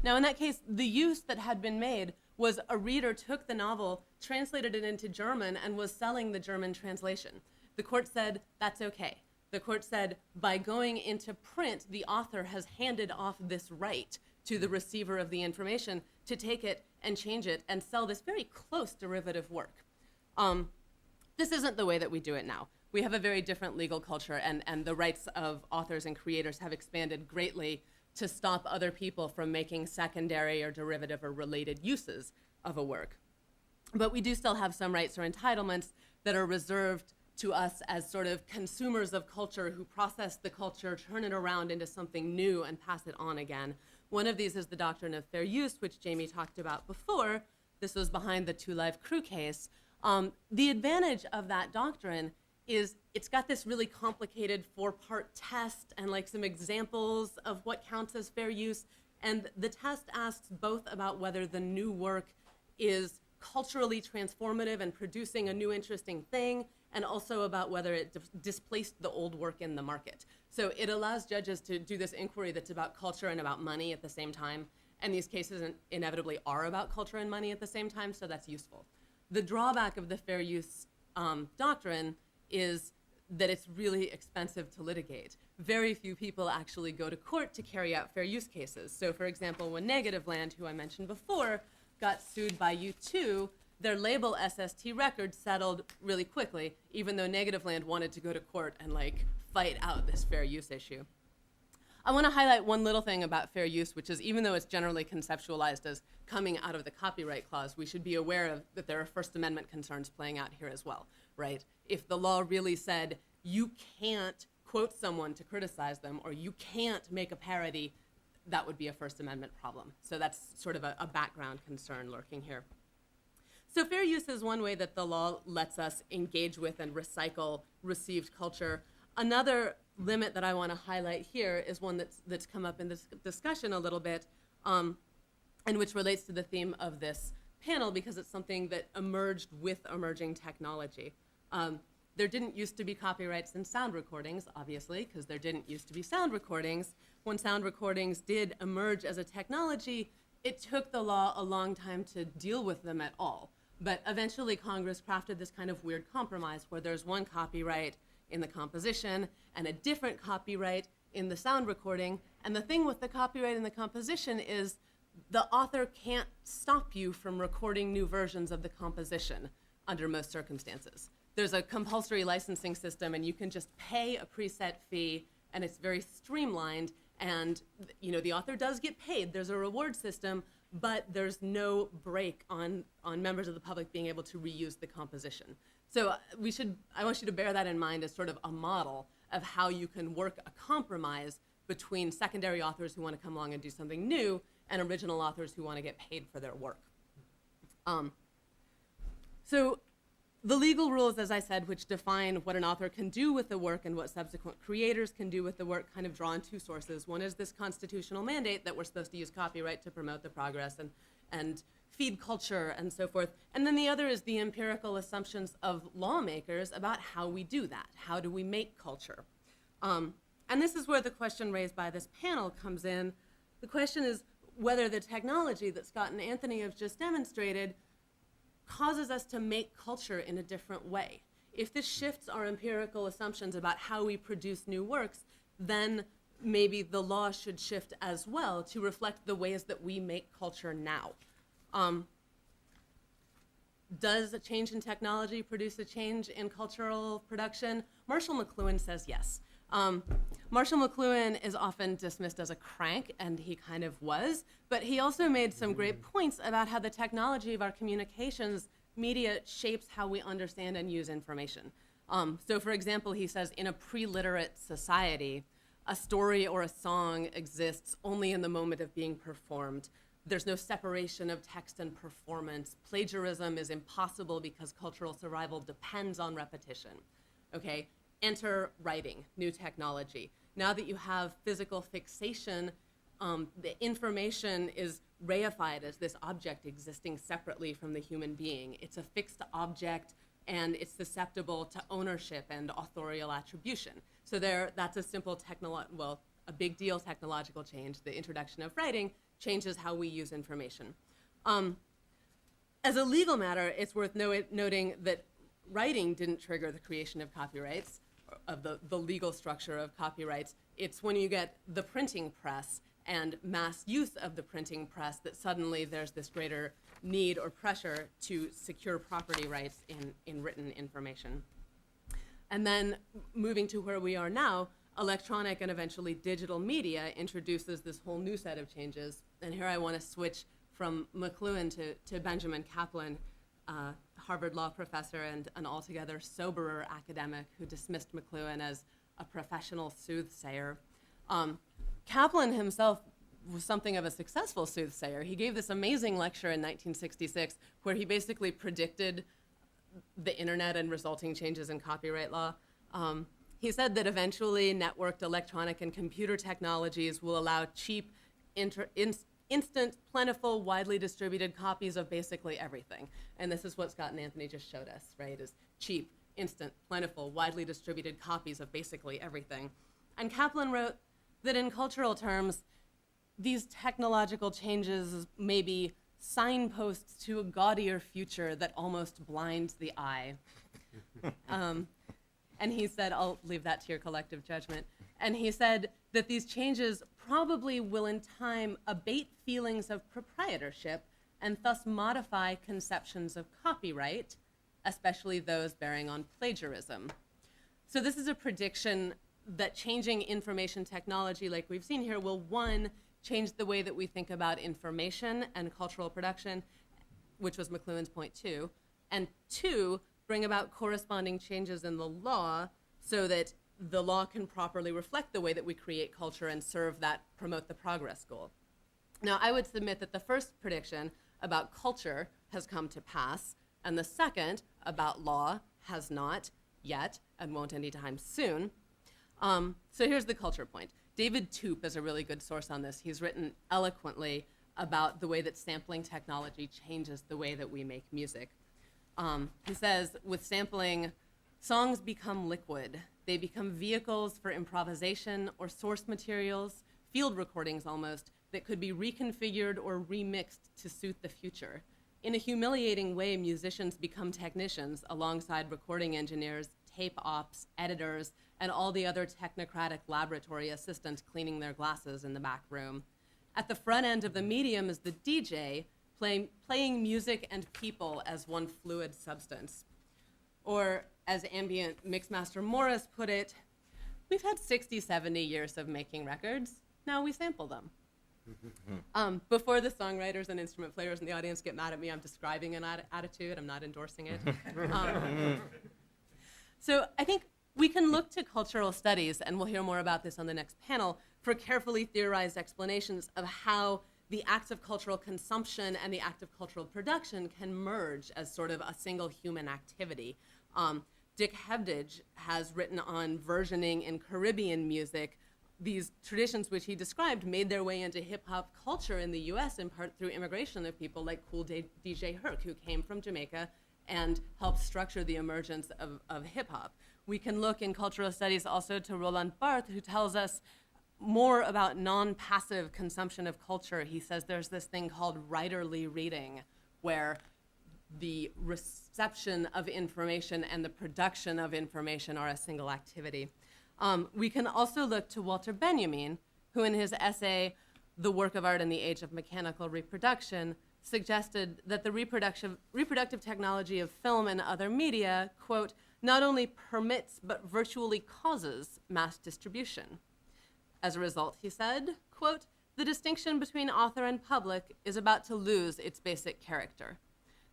Now in that case, the use that had been made was a reader took the novel, translated it into German, and was selling the German translation. The court said, that's okay. The court said, by going into print, the author has handed off this right to the receiver of the information to take it and change it and sell this very close derivative work. This isn't the way that we do it now. We have a very different legal culture, and the rights of authors and creators have expanded greatly to stop other people from making secondary or derivative or related uses of a work. But we do still have some rights or entitlements that are reserved to us as sort of consumers of culture who process the culture, turn it around into something new, and pass it on again. One of these is the doctrine of fair use, which Jamie talked about before. This was behind the Two Live Crew case. The advantage of that doctrine is it's got this really complicated 4-part test and like some examples of what counts as fair use. And the test asks both about whether the new work is culturally transformative and producing a new interesting thing, and also about whether it displaced the old work in the market. So it allows judges to do this inquiry that's about culture and about money at the same time. And these cases inevitably are about culture and money at the same time, so that's useful. The drawback of the fair use doctrine is that it's really expensive to litigate. Very few people actually go to court to carry out fair use cases. So for example, when Negative Land, who I mentioned before, got sued by U2, their label SST Records settled really quickly, even though Negative Land wanted to go to court and like fight out this fair use issue. I want to highlight one little thing about fair use, which is even though it's generally conceptualized as coming out of the copyright clause, we should be aware of that there are First Amendment concerns playing out here as well, right? If the law really said you can't quote someone to criticize them or you can't make a parody, that would be a First Amendment problem. So that's sort of a background concern lurking here. So fair use is one way that the law lets us engage with and recycle received culture. Another limit that I want to highlight here is one that's come up in this discussion a little bit, and which relates to the theme of this panel because it's something that emerged with emerging technology. There didn't used to be copyrights in sound recordings, obviously, because there didn't used to be sound recordings. When sound recordings did emerge as a technology, it took the law a long time to deal with them at all. But eventually Congress crafted this kind of weird compromise where there's one copyright in the composition and a different copyright in the sound recording. And the thing with the copyright in the composition is the author can't stop you from recording new versions of the composition under most circumstances. There's a compulsory licensing system and you can just pay a preset fee and it's very streamlined and the author does get paid. There's a reward system, but there's no break on members of the public being able to reuse the composition. So I want you to bear that in mind as sort of a model of how you can work a compromise between secondary authors who want to come along and do something new and original authors who want to get paid for their work. So the legal rules, as I said, which define what an author can do with the work and what subsequent creators can do with the work, kind of draw on two sources. One is this constitutional mandate that we're supposed to use copyright to promote the progress and feed culture and so forth. And then the other is the empirical assumptions of lawmakers about how we do that. How do we make culture? And this is where the question raised by this panel comes in. The question is whether the technology that Scott and Anthony have just demonstrated causes us to make culture in a different way. If this shifts our empirical assumptions about how we produce new works, then maybe the law should shift as well to reflect the ways that we make culture now. Does a change in technology produce a change in cultural production? Marshall McLuhan says yes. Marshall McLuhan is often dismissed as a crank, and he kind of was, but he also made some great points about how the technology of our communications media shapes how we understand and use information. So for example, he says, in a pre-literate society, a story or a song exists only in the moment of being performed. There's no separation of text and performance. Plagiarism is impossible because cultural survival depends on repetition. Okay? Enter writing, new technology. Now that you have physical fixation, the information is reified as this object existing separately from the human being. It's a fixed object, and it's susceptible to ownership and authorial attribution. So that's a simple a big deal technological change. The introduction of writing changes how we use information. As a legal matter, it's worth noting that writing didn't trigger the creation of copyrights, of the legal structure of copyrights. It's when you get the printing press and mass use of the printing press that suddenly there's this greater need or pressure to secure property rights in written information. And then moving to where we are now, electronic and eventually digital media introduces this whole new set of changes. And here I want to switch from McLuhan to Benjamin Kaplan, Harvard law professor and an altogether soberer academic who dismissed McLuhan as a professional soothsayer. Kaplan himself was something of a successful soothsayer. He gave this amazing lecture in 1966 where he basically predicted the internet and resulting changes in copyright law. He said that eventually networked electronic and computer technologies will allow cheap, instant, plentiful, widely distributed copies of basically everything. And this is what Scott and Anthony just showed us, right, is cheap, instant, plentiful, widely distributed copies of basically everything. And Kaplan wrote that in cultural terms, these technological changes may be signposts to a gaudier future that almost blinds the eye. And he said, I'll leave that to your collective judgment. And he said that these changes probably will in time abate feelings of proprietorship and thus modify conceptions of copyright, especially those bearing on plagiarism. So this is a prediction that changing information technology like we've seen here will, one, change the way that we think about information and cultural production, which was McLuhan's point too, and two, bring about corresponding changes in the law so that the law can properly reflect the way that we create culture and promote the progress goal. Now, I would submit that the first prediction about culture has come to pass, and the second about law has not yet and won't anytime soon. So here's the culture point. David Toop is a really good source on this. He's written eloquently about the way that sampling technology changes the way that we make music. He says, with sampling, songs become liquid. They become vehicles for improvisation or source materials, field recordings almost, that could be reconfigured or remixed to suit the future. In a humiliating way, musicians become technicians alongside recording engineers, tape ops, editors, and all the other technocratic laboratory assistants cleaning their glasses in the back room. At the front end of the medium is the DJ, playing music and people as one fluid substance. Or, as ambient mixmaster Morris put it, we've had 60, 70 years of making records, now we sample them. Before the songwriters and instrument players in the audience get mad at me, I'm describing an attitude. I'm not endorsing it. So I think we can look to cultural studies, and we'll hear more about this on the next panel, for carefully theorized explanations of how the acts of cultural consumption and the act of cultural production can merge as sort of a single human activity. Dick Hebdige has written on versioning in Caribbean music. These traditions which he described made their way into hip-hop culture in the US in part through immigration of people like Cool DJ Herc, who came from Jamaica and helped structure the emergence of hip-hop. We can look in cultural studies also to Roland Barthes, who tells us more about non-passive consumption of culture. He says there's this thing called writerly reading, where the reception of information and the production of information are a single activity. We can also look to Walter Benjamin, who in his essay, The Work of Art in the Age of Mechanical Reproduction, suggested that the reproductive technology of film and other media, quote, not only permits but virtually causes mass distribution. As a result, he said, quote, the distinction between author and public is about to lose its basic character.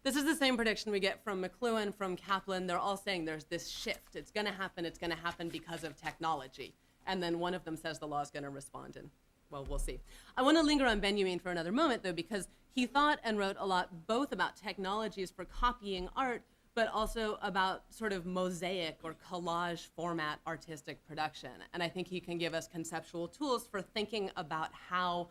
This is the same prediction we get from McLuhan, from Kaplan. They're all saying there's this shift. It's going to happen because of technology. And then one of them says the law is going to respond, and, well, we'll see. I want to linger on Benjamin for another moment, though, because he thought and wrote a lot both about technologies for copying art, but also about sort of mosaic or collage format artistic production. And I think he can give us conceptual tools for thinking about how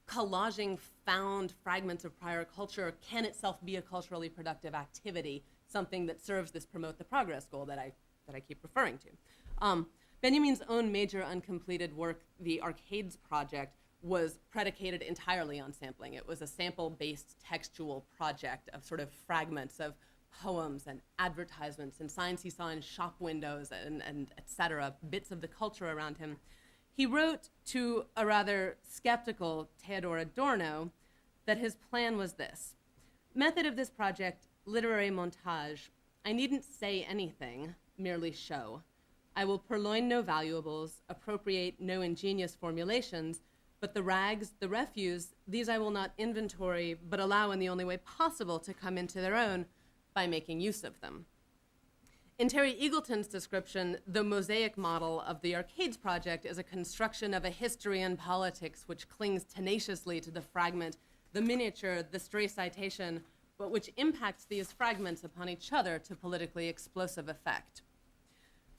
collaging found fragments of prior culture can itself be a culturally productive activity, something that serves this promote the progress goal that I keep referring to. Benjamin's own major uncompleted work, the Arcades Project, was predicated entirely on sampling. It was a sample-based textual project of sort of fragments of poems and advertisements and signs he saw in shop windows and et cetera, bits of the culture around him. He wrote to a rather skeptical Theodor Adorno that his plan was this: method of this project, literary montage. I needn't say anything, merely show. I will purloin no valuables, appropriate no ingenious formulations, but the rags, the refuse, these I will not inventory, but allow in the only way possible to come into their own by making use of them. In Terry Eagleton's description, the mosaic model of the Arcades Project is a construction of a history and politics which clings tenaciously to the fragment, the miniature, the stray citation, but which impacts these fragments upon each other to politically explosive effect.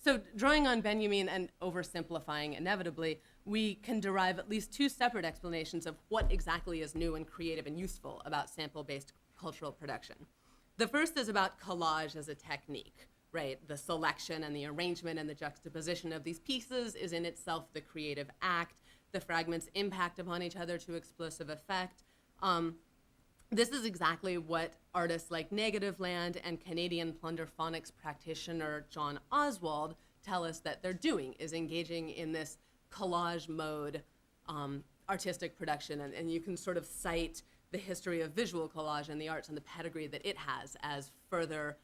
So drawing on Benjamin and oversimplifying inevitably, we can derive at least two separate explanations of what exactly is new and creative and useful about sample-based cultural production. The first is about collage as a technique, right? The selection and the arrangement and the juxtaposition of these pieces is in itself the creative act. The fragments impact upon each other to explosive effect. This is exactly what artists like Negativland and Canadian plunderphonics practitioner John Oswald tell us that they're doing, is engaging in this collage mode artistic production. And you can sort of cite the history of visual collage and the arts and the pedigree that it has as further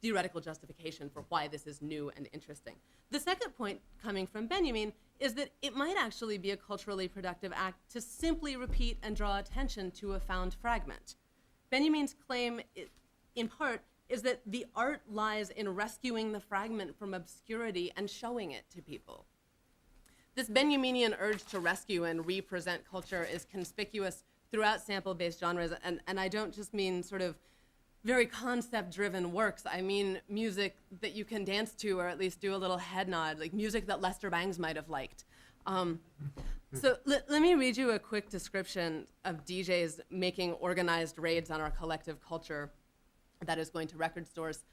theoretical justification for why this is new and interesting. The second point coming from Benjamin is that it might actually be a culturally productive act to simply repeat and draw attention to a found fragment. Benjamin's claim, in part, is that the art lies in rescuing the fragment from obscurity and showing it to people. This Benjaminian urge to rescue and represent culture is conspicuous throughout sample-based genres, and I don't just mean sort of very concept-driven works. I mean music that you can dance to or at least do a little head nod, like music that Lester Bangs might have liked. So let me read you a quick description of DJs making organized raids on our collective culture that is going to record stores.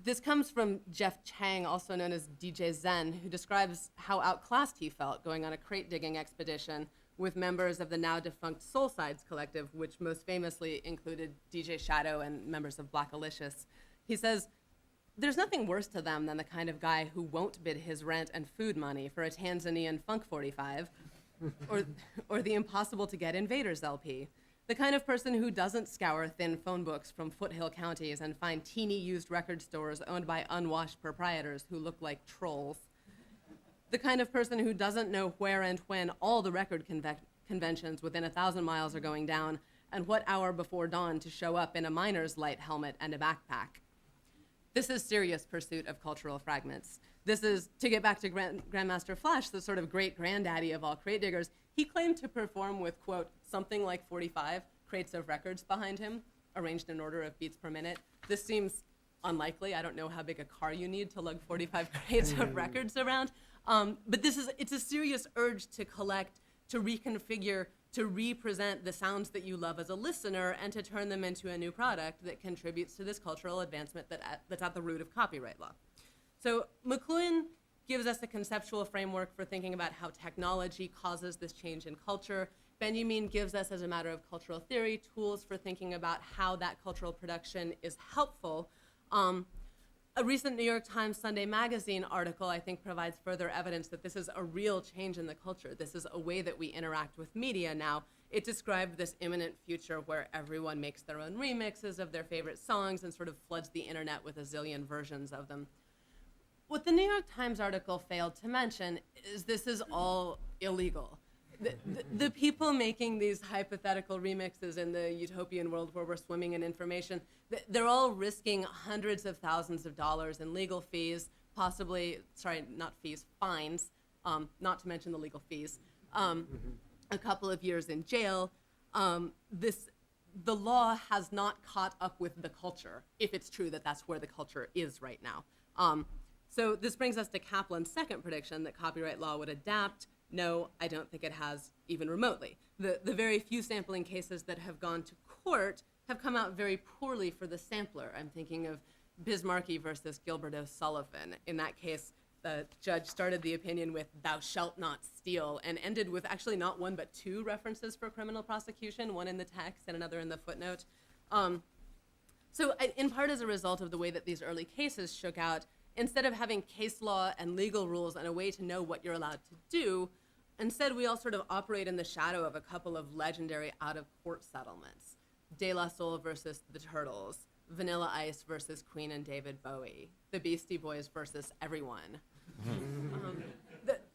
This comes from Jeff Chang, also known as DJ Zen, who describes how outclassed he felt going on a crate digging expedition with members of the now defunct Soul Sides collective, which most famously included DJ Shadow and members of Black Alicious. He says, there's nothing worse to them than the kind of guy who won't bid his rent and food money for a Tanzanian Funk 45, or the impossible to get Invaders LP. The kind of person who doesn't scour thin phone books from foothill counties and find teeny used record stores owned by unwashed proprietors who look like trolls. The kind of person who doesn't know where and when all the record conventions within 1,000 miles are going down, and what hour before dawn to show up in a miner's light helmet and a backpack. This is serious pursuit of cultural fragments. This is, to get back to Grandmaster Flash, the sort of great granddaddy of all crate diggers, he claimed to perform with, quote, something like 45 crates of records behind him, arranged in order of beats per minute. This seems unlikely. I don't know how big a car you need to lug 45 crates of records around. But it's a serious urge to collect, to reconfigure, to represent the sounds that you love as a listener and to turn them into a new product that contributes to this cultural advancement that's at the root of copyright law. So McLuhan gives us a conceptual framework for thinking about how technology causes this change in culture. Benjamin gives us, as a matter of cultural theory, tools for thinking about how that cultural production is helpful. A recent New York Times Sunday Magazine article, I think, provides further evidence that this is a real change in the culture. This is a way that we interact with media now. It described this imminent future where everyone makes their own remixes of their favorite songs and sort of floods the internet with a zillion versions of them. What the New York Times article failed to mention is this is all illegal. The people making these hypothetical remixes in the utopian world where we're swimming in information, they're all risking hundreds of thousands of dollars in legal fees, possibly, sorry, not fees, fines, not to mention the legal fees, a couple of years in jail. The law has not caught up with the culture, if it's true that that's where the culture is right now. So this brings us to Kaplan's second prediction that copyright law would adapt. No, I don't think it has, even remotely. The very few sampling cases that have gone to court have come out very poorly for the sampler. I'm thinking of Bismarcky versus Gilbert O'Sullivan. In that case, the judge started the opinion with "thou shalt not steal" and ended with actually not one but two references for criminal prosecution, one in the text and another in the footnote. So in part as a result of the way that these early cases shook out, instead of having case law and legal rules and a way to know what you're allowed to do, instead we all sort of operate in the shadow of a couple of legendary out-of-court settlements. De La Soul versus the Turtles, Vanilla Ice versus Queen and David Bowie, the Beastie Boys versus everyone.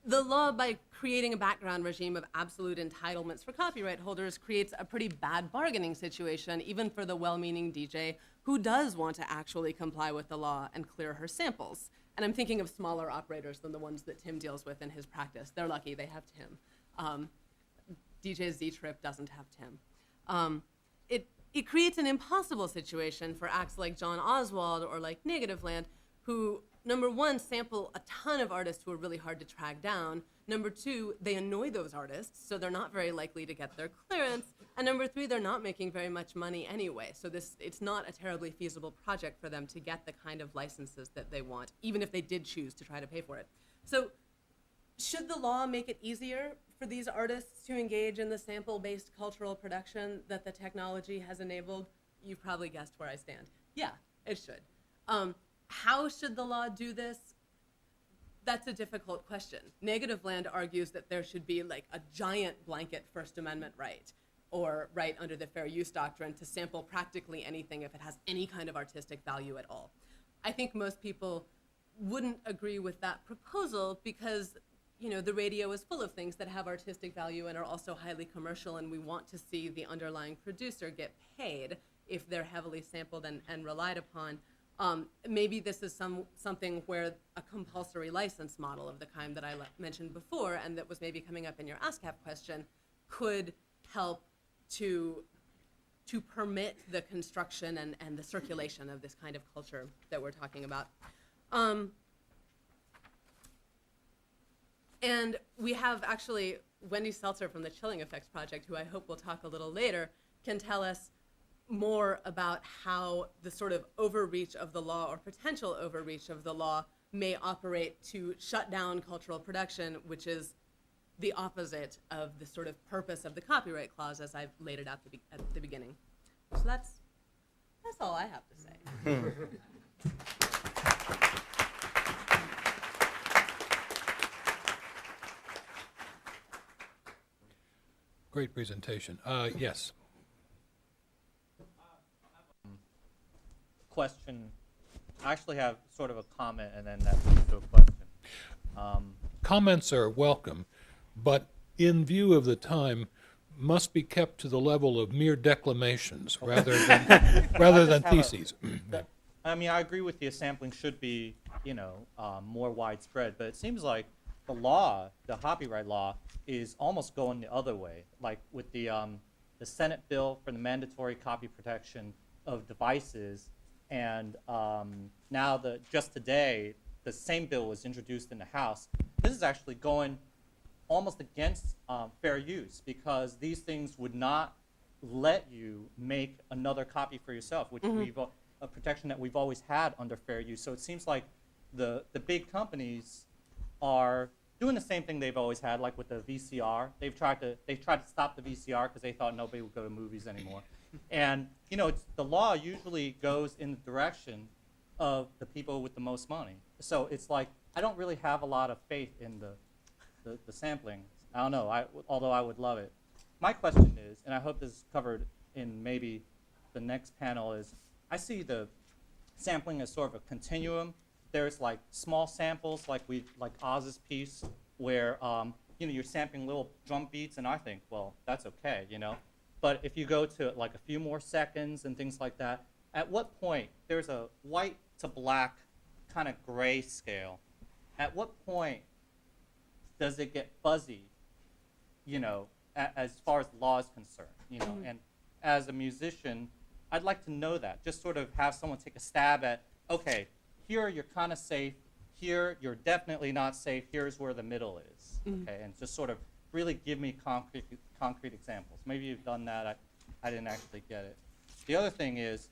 The law, by creating a background regime of absolute entitlements for copyright holders, creates a pretty bad bargaining situation, even for the well-meaning DJ who does want to actually comply with the law and clear her samples. And I'm thinking of smaller operators than the ones that Tim deals with in his practice. They're lucky, they have Tim. DJ Z-Trip doesn't have Tim. It creates an impossible situation for acts like John Oswald or like Negativland, who, number one, sample a ton of artists who are really hard to track down. Number two, they annoy those artists, so they're not very likely to get their clearance. And number three, they're not making very much money anyway, so it's not a terribly feasible project for them to get the kind of licenses that they want, even if they did choose to try to pay for it. So should the law make it easier for these artists to engage in the sample-based cultural production that the technology has enabled? You've probably guessed where I stand. Yeah, it should. How should the law do this? That's a difficult question. Negativland argues that there should be like a giant blanket First Amendment right, or right under the fair use doctrine, to sample practically anything if it has any kind of artistic value at all. I think most people wouldn't agree with that proposal because, you know, the radio is full of things that have artistic value and are also highly commercial, and we want to see the underlying producer get paid if they're heavily sampled and relied upon. Maybe this is something where a compulsory license model of the kind that I mentioned before, and that was maybe coming up in your ASCAP question, could help to permit the construction and the circulation of this kind of culture that we're talking about. And we have actually Wendy Seltzer from the Chilling Effects Project, who I hope will talk a little later, can tell us more about how the sort of overreach of the law or potential overreach of the law may operate to shut down cultural production, which is the opposite of the sort of purpose of the copyright clause as I've laid it out at the beginning. So that's all I have to say. Great presentation. Yes. Question. I actually have sort of a comment and then that leads to a question. Comments are welcome, but in view of the time, must be kept to the level of mere declamations rather than, rather than theses. I mean, I agree with you, sampling should be, you know, more widespread, but it seems like the law, the copyright law, is almost going the other way. Like with the Senate bill for the mandatory copy protection of devices, and now just today, the same bill was introduced in the House. This is actually going almost against fair use, because these things would not let you make another copy for yourself, which we've a protection that we've always had under fair use. So it seems like the big companies are doing the same thing they've always had, like with the VCR. They've tried to stop the VCR because they thought nobody would go to movies anymore. And you know, the law usually goes in the direction of the people with the most money. So it's like I don't really have a lot of faith in the sampling. I don't know. Although I would love it. My question is, and I hope this is covered in maybe the next panel, is I see the sampling as sort of a continuum. There's like small samples, like Oz's piece, where you know, you're sampling little drum beats, and I think, well, that's okay, you know. But if you go to like a few more seconds and things like that, at what point there's a white to black kind of gray scale? At what point does it get fuzzy, you know, as far as law is concerned, you know? And as a musician, I'd like to know that. Just sort of have someone take a stab at, okay, here you're kind of safe, here you're definitely not safe, here's where the middle is, okay? And just sort of really give me concrete examples. Maybe you've done that, I didn't actually get it. The other thing is,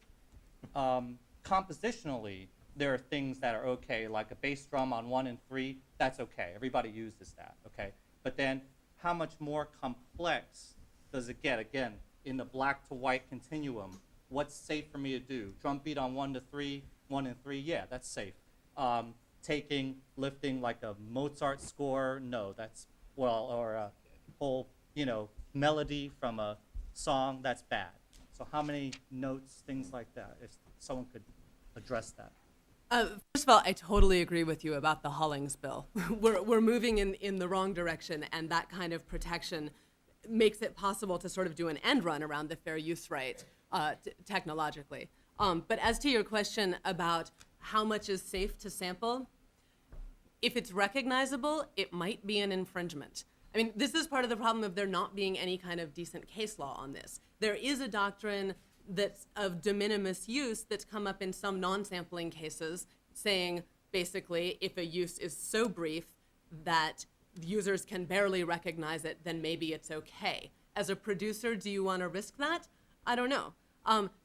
compositionally, there are things that are okay, like a bass drum on 1 and 3, that's okay, everybody uses that, okay? But then, how much more complex does it get? Again, in the black to white continuum, what's safe for me to do? Drum beat on 1 to 3, 1 and 3, yeah, that's safe. Lifting like a Mozart score, no, that's, well, or a whole, you know, melody from a song, that's bad. So how many notes, things like that, if someone could address that. First of all, I totally agree with you about the Hollings bill. We're moving in the wrong direction, and that kind of protection makes it possible to sort of do an end run around the fair use right technologically. But as to your question about how much is safe to sample, if it's recognizable, it might be an infringement. I mean, this is part of the problem of there not being any kind of decent case law on this. There is a doctrine that's of de minimis use that's come up in some non-sampling cases, saying basically if a use is so brief that users can barely recognize it, then maybe it's okay. As a producer, do you want to risk that? I don't know.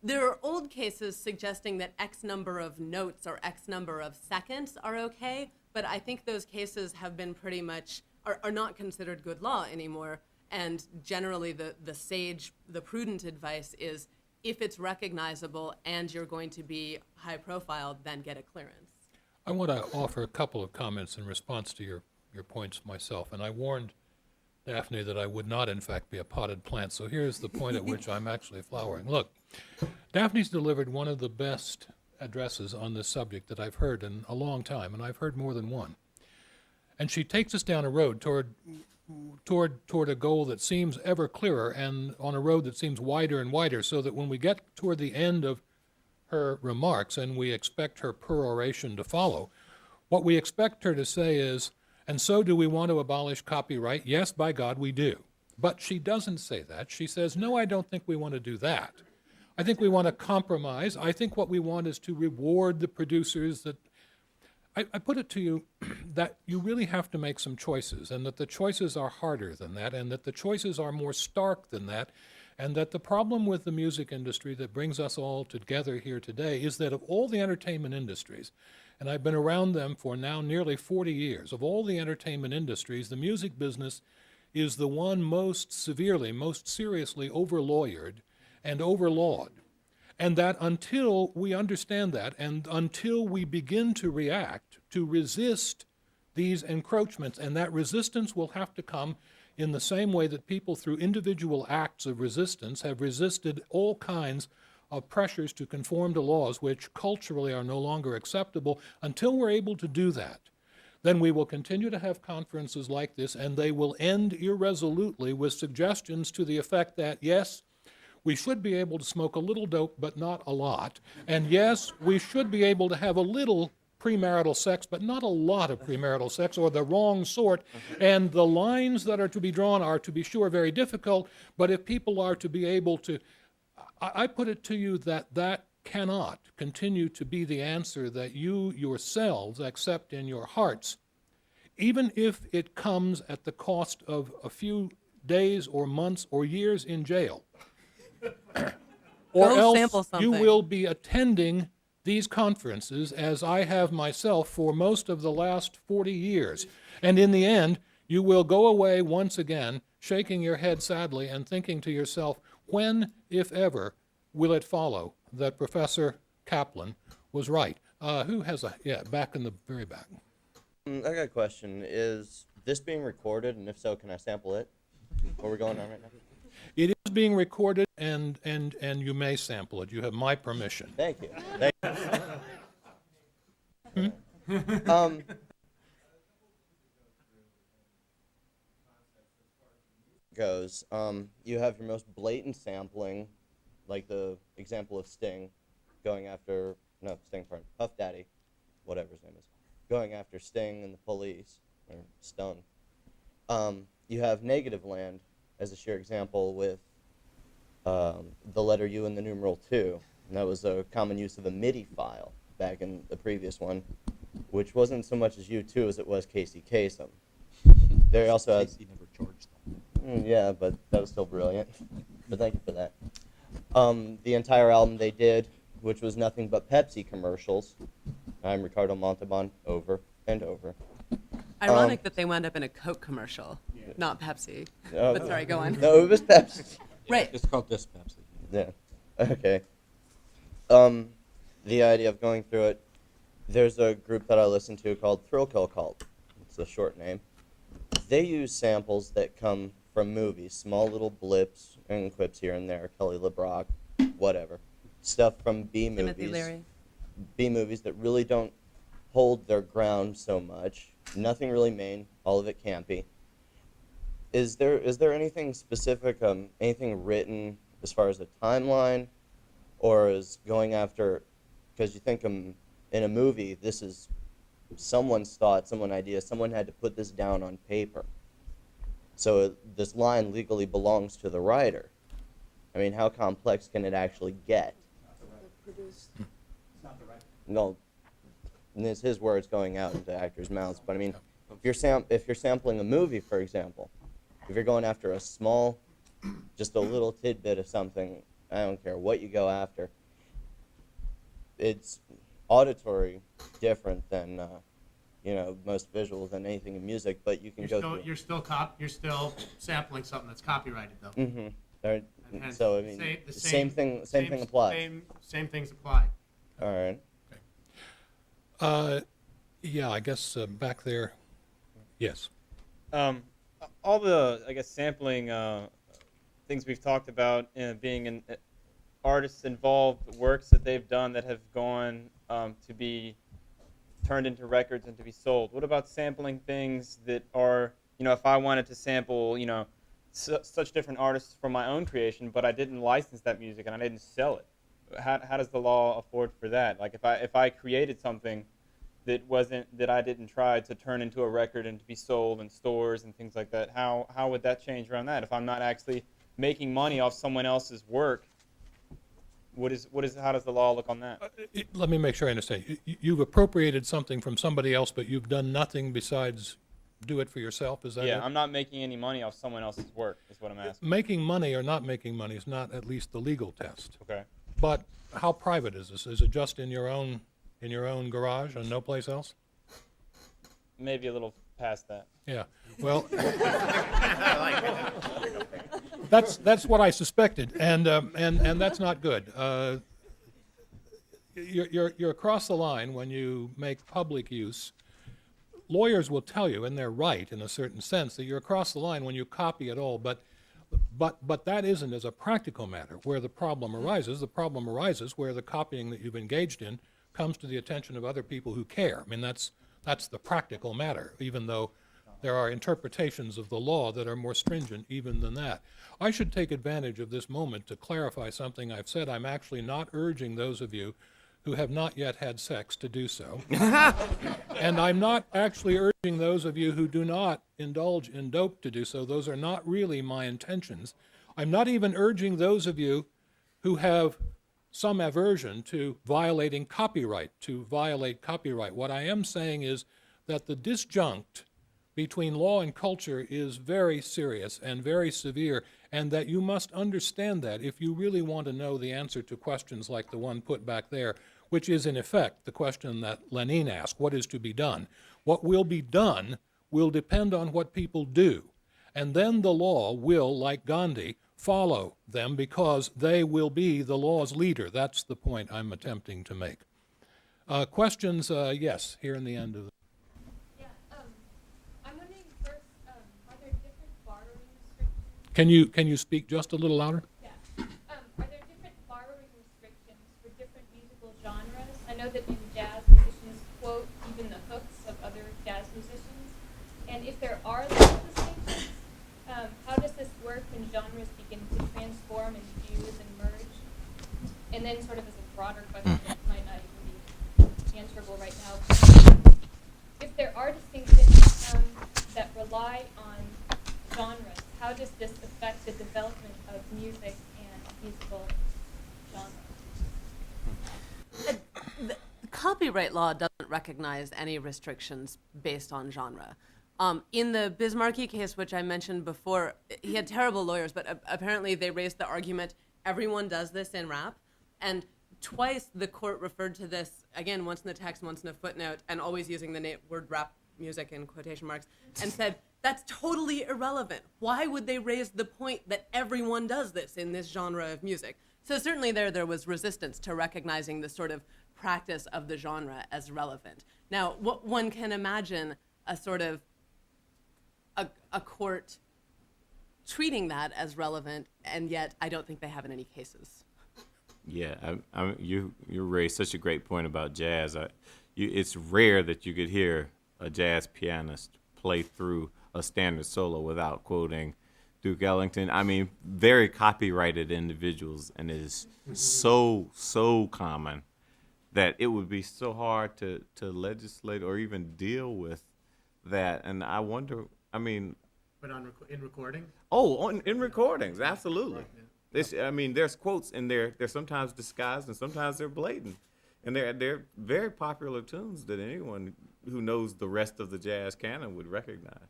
There are old cases suggesting that X number of notes or X number of seconds are okay, but I think those cases have been pretty much, are not considered good law anymore. And generally the prudent advice is if it's recognizable and you're going to be high profile, then get a clearance. I want to offer a couple of comments in response to your points myself, and I warned Daphne that I would not, in fact, be a potted plant, so here's the point at which I'm actually flowering. Look, Daphne's delivered one of the best addresses on this subject that I've heard in a long time, and I've heard more than one. And she takes us down a road toward a goal that seems ever clearer, and on a road that seems wider and wider, so that when we get toward the end of her remarks, and we expect her peroration to follow, what we expect her to say is, and so do we want to abolish copyright? Yes, by God, we do. But she doesn't say that. She says, no, I don't think we want to do that. I think we want to compromise. I think what we want is to reward the producers that... I put it to you that you really have to make some choices, and that the choices are harder than that, and that the choices are more stark than that, and that the problem with the music industry that brings us all together here today is that of all the entertainment industries, and I've been around them for now nearly 40 years, of all the entertainment industries, the music business is the one most severely, most seriously over-lawyered and overlawed. And that until we understand that, and until we begin to react, to resist these encroachments, and that resistance will have to come in the same way that people through individual acts of resistance have resisted all kinds of pressures to conform to laws which culturally are no longer acceptable. Until we're able to do that, then we will continue to have conferences like this, and they will end irresolutely with suggestions to the effect that, yes, we should be able to smoke a little dope, but not a lot. And yes, we should be able to have a little premarital sex, but not a lot of premarital sex, or the wrong sort. And the lines that are to be drawn are, to be sure, very difficult, but if people are to be able to, I put it to you that that cannot continue to be the answer that you yourselves accept in your hearts, even if it comes at the cost of a few days or months or years in jail. Or Go sample else you something. will be attending these conferences, as I have myself for most of the last 40 years. And in the end, you will go away once again, shaking your head sadly and thinking to yourself, when, if ever, will it follow that Professor Kaplan was right? Who has a, yeah, back in the very back. I got a question. Is this being recorded, and if so, can I sample it? What we're going on right now? It is being recorded, and you may sample it. You have my permission. Thank you. Thank you. You have your most blatant sampling, like the example of Sting going after, no, Sting, pardon, Puff Daddy, whatever his name is, going after Sting and the Police, or Stun. You have Negative Land as a sheer example with the letter U and the numeral 2. And that was a common use of a MIDI file back in the previous one, which wasn't so much as U2 as it was Casey Kasem. They also had... Casey never charged them. Yeah, but that was still brilliant. But thank you for that. The entire album they did, which was nothing but Pepsi commercials. I'm Ricardo Montalban, over and over. Ironic that they wound up in a Coke commercial, not Pepsi. But sorry, go on. No, it was Pepsi. Right. It's called this Pepsi. Yeah. Okay. The idea of going through it, there's a group that I listen to called Thrill Kill Cult. It's a short name. They use samples that come from movies, small little blips and quips here and there, Kelly LeBrock, whatever. Stuff from B Timothy movies. Leary. B movies that really don't hold their ground so much. Nothing really main, all of it campy. Is there anything specific, anything written as far as a timeline, or is going after, because you think in a movie, this is someone's thought, someone's idea, someone had to put this down on paper. So this line legally belongs to the writer. I mean, how complex can it actually get? Produced. No, and it's his words going out into actors' mouths. But I mean, if you're sampling a movie, for example, if you're going after a small, just a little tidbit of something, I don't care what you go after. It's auditory different than most visuals and anything in music, but you can You're still sampling something that's copyrighted though. Mm-hmm. And So I mean, same thing applies. Same things apply. All right. Yeah, I guess back there, yes. All the, I guess, sampling things we've talked about, being in artists involved, works that they've done that have gone to be turned into records and to be sold. What about sampling things that are, if I wanted to sample, such different artists from my own creation, but I didn't license that music and I didn't sell it? How does the law afford for that? Like if I created something that I didn't try to turn into a record and to be sold in stores and things like that, how would that change around that? If I'm not actually making money off someone else's work, how does the law look on that? Let me make sure I understand. You've appropriated something from somebody else, but you've done nothing besides do it for yourself, is that it? Yeah, I'm not making any money off someone else's work, is what I'm asking. Making money or not making money is not at least the legal test. Okay. But how private is this? Is it just in your own garage and no place else? Maybe a little past that. Yeah. Well, that's what I suspected, and that's not good. You're across the line when you make public use. Lawyers will tell you, and they're right in a certain sense, that you're across the line when you copy at all, but that isn't, as a practical matter, where the problem arises. The problem arises where the copying that you've engaged in comes to the attention of other people who care. I mean, that's That's the practical matter, even though there are interpretations of the law that are more stringent even than that. I should take advantage of this moment to clarify something I've said. I'm actually not urging those of you who have not yet had sex to do so. And I'm not actually urging those of you who do not indulge in dope to do so. Those are not really my intentions. I'm not even urging those of you who have some aversion to violating copyright, to violate copyright. What I am saying is that the disjunct between law and culture is very serious and very severe, and that you must understand that if you really want to know the answer to questions like the one put back there, which is in effect the question that Lenin asked, what is to be done? What will be done will depend on what people do, and then the law will, like Gandhi, follow them because they will be the law's leader. That's the point I'm attempting to make. Questions? Yes, here in the end of the... I'm wondering first, are there different borrowing restrictions? Can you speak just a little louder? Yeah. Are there different borrowing restrictions for different musical genres? I know that in jazz, musicians quote even the hooks of other jazz musicians. And if there are those distinctions, how does this work when genres begin to transform and fuse and merge? And then sort of as a broader question that might not even be answerable right now, if there are distinctions that rely on genres, how does this affect the development of music and musical genres? The copyright law doesn't recognize any restrictions based on genre. In the Bismarcky case, which I mentioned before, he had terrible lawyers, but apparently they raised the argument, everyone does this in rap, and twice the court referred to this, again, once in the text, once in a footnote, and always using the word rap music in quotation marks, and said, that's totally irrelevant. Why would they raise the point that everyone does this in this genre of music? So certainly there was resistance to recognizing the sort of practice of the genre as relevant. Now, what one can imagine a sort of a court treating that as relevant, and yet I don't think they have in any cases. Yeah, you raised such a great point about jazz. It's rare that you could hear a jazz pianist play through a standard solo without quoting Duke Ellington. I mean, very copyrighted individuals, and it is so common that it would be so hard to legislate or even deal with that. And I wonder, I mean... But in recording? Oh, in recordings, absolutely. I mean, there's quotes in there. They're sometimes disguised and sometimes they're blatant. And they're very popular tunes that anyone who knows the rest of the jazz canon would recognize.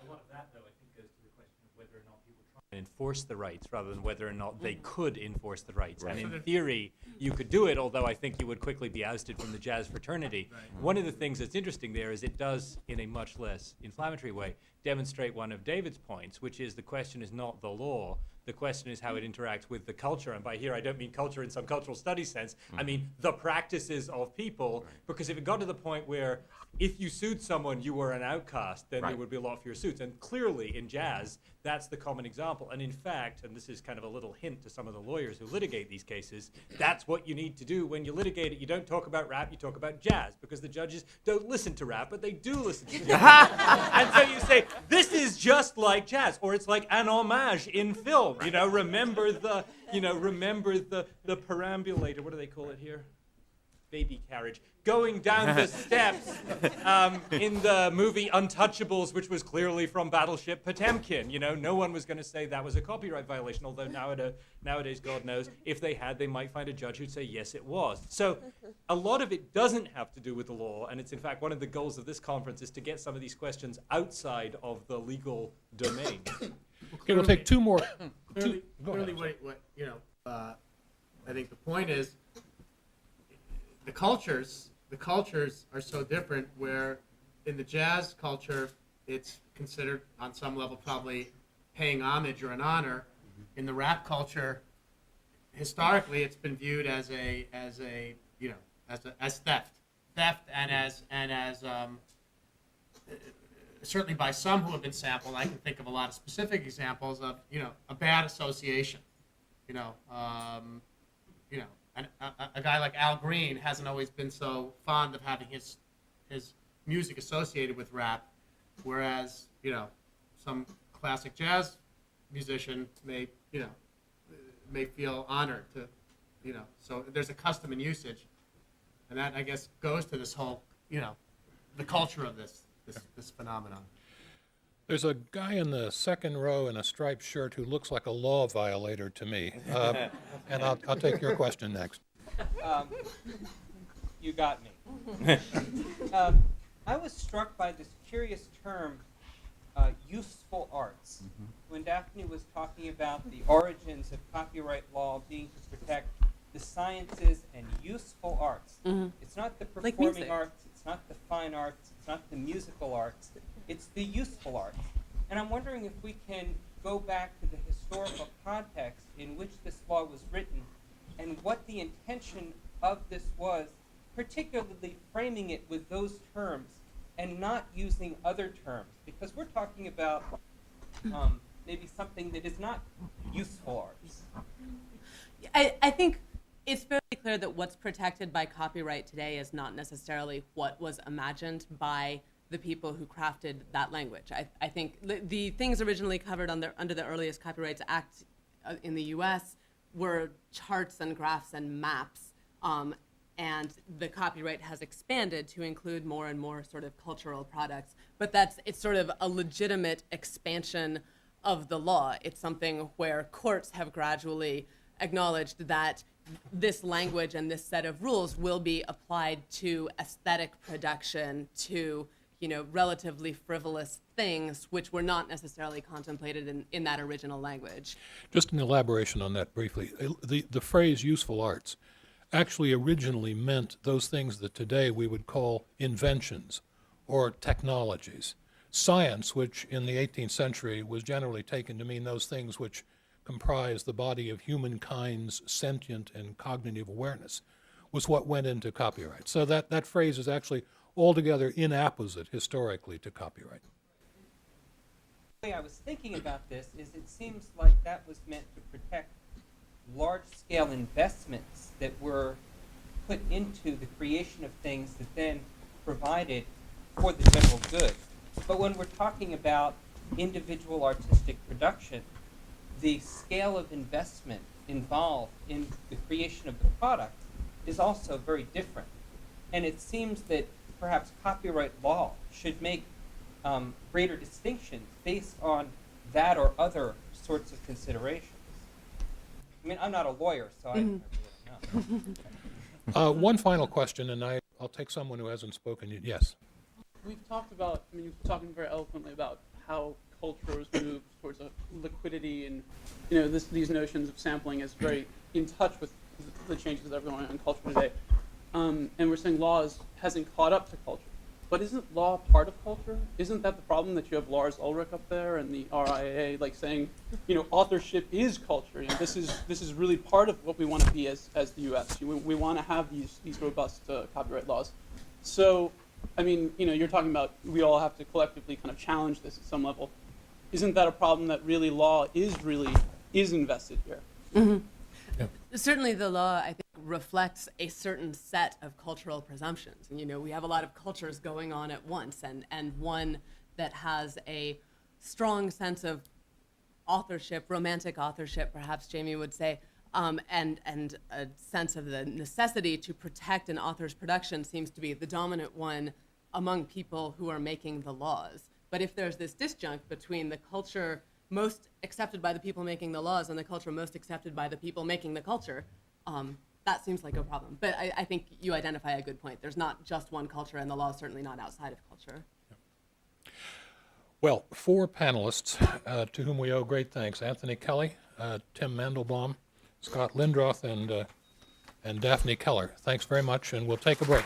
A lot of that, though, I think goes to the question of whether or not people try and enforce the rights rather than whether or not they could enforce the rights. Right. And in theory, you could do it, although I think you would quickly be ousted from the jazz fraternity. Right. One of the things that's interesting there is it does, in a much less inflammatory way, demonstrate one of David's points, which is the question is not the law. The question is how it interacts with the culture. And by here, I don't mean culture in some cultural studies sense. I mean the practices of people. Right. Because if it got to the point where if you sued someone, you were an outcast, then there would be a lot fewer suits. And clearly in jazz, that's the common example. And in fact, and this is kind of a little hint to some of the lawyers who litigate these cases, that's what you need to do when you litigate it. You don't talk about rap, you talk about jazz, because the judges don't listen to rap, but they do listen to jazz. And so you say, this is just like jazz, or it's like an homage in film. You know, remember the perambulator, what do they call it here? Baby carriage, going down the steps in the movie Untouchables, which was clearly from Battleship Potemkin. You know, no one was going to say that was a copyright violation, although nowadays, God knows, if they had, they might find a judge who'd say, yes, it was. So a lot of it doesn't have to do with the law, and it's in fact one of the goals of this conference is to get some of these questions outside of the legal domain. Okay, we'll take two more. Clearly, what you know, I think the point is, the cultures are so different, where in the jazz culture, it's considered on some level probably paying homage or an honor. In the rap culture, historically, it's been viewed as theft, and as certainly by some who have been sampled. I can think of a lot of specific examples of a bad association. And a guy like Al Green hasn't always been so fond of having his his music associated with rap, whereas, some classic jazz musician may feel honored to, so there's a custom and usage. And that, I guess, goes to this whole, the culture of this phenomenon. There's a guy in the second row in a striped shirt who looks like a law violator to me. And I'll take your question next. You got me. I was struck by this curious term, useful arts. When Daphne was talking about the origins of copyright law being to protect the sciences and useful arts. It's not the performing arts, it's not the fine arts, it's not the musical arts, it's the useful arts. And I'm wondering if we can go back to the historical context in which this law was written and what the intention of this was, particularly framing it with those terms and not using other terms, because we're talking about maybe something that is not useful arts. I think it's fairly clear that what's protected by copyright today is not necessarily what was imagined by the people who crafted that language. I think the things originally covered under the earliest Copyrights Act in the US were charts and graphs and maps, and the copyright has expanded to include more and more sort of cultural products. But it's sort of a legitimate expansion of the law. It's something where courts have gradually acknowledged that this language and this set of rules will be applied to aesthetic production, to relatively frivolous things which were not necessarily contemplated in that original language. Just an elaboration on that briefly. The phrase useful arts actually originally meant those things that today we would call inventions or technologies. Science, which in the 18th century was generally taken to mean those things which comprise the body of humankind's sentient and cognitive awareness, was what went into copyright. So that phrase is actually altogether inapposite historically to copyright. The way I was thinking about this is it seems like that was meant to protect large-scale investments that were put into the creation of things that then provided for the general good. But when we're talking about individual artistic production, the scale of investment involved in the creation of the product is also very different. And it seems that perhaps copyright law should make greater distinctions based on that or other sorts of considerations. I mean, I'm not a lawyer, so I don't really know. One final question, and I'll take someone who hasn't spoken yet. Yes. We've talked about, you're talking very eloquently about how culture has moved towards a liquidity, and these notions of sampling is very in touch with the changes that are going on in culture today. And we're saying law hasn't caught up to culture. But isn't law part of culture? Isn't that the problem that you have Lars Ulrich up there and the RIAA saying, authorship is culture. This is really part of what we want to be as the U.S. We want to have these robust copyright laws. So, I mean, you're talking about we all have to collectively kind of challenge this at some level. Isn't that a problem that really law is invested here? Mm-hmm. Yeah. Certainly the law, I think, reflects a certain set of cultural presumptions. And, we have a lot of cultures going on at once, and one that has a strong sense of authorship, romantic authorship, perhaps Jamie would say, and a sense of the necessity to protect an author's production seems to be the dominant one among people who are making the laws. But if there's this disjunct between the culture most accepted by the people making the laws and the culture most accepted by the people making the culture, that seems like a problem. But I think you identify a good point. There's not just one culture, and the law is certainly not outside of culture. Well, 4 panelists to whom we owe great thanks: Anthony Kelley, Tim Mandelbaum, Scott Lindroth, and Daphne Keller. Thanks very much, and we'll take a break.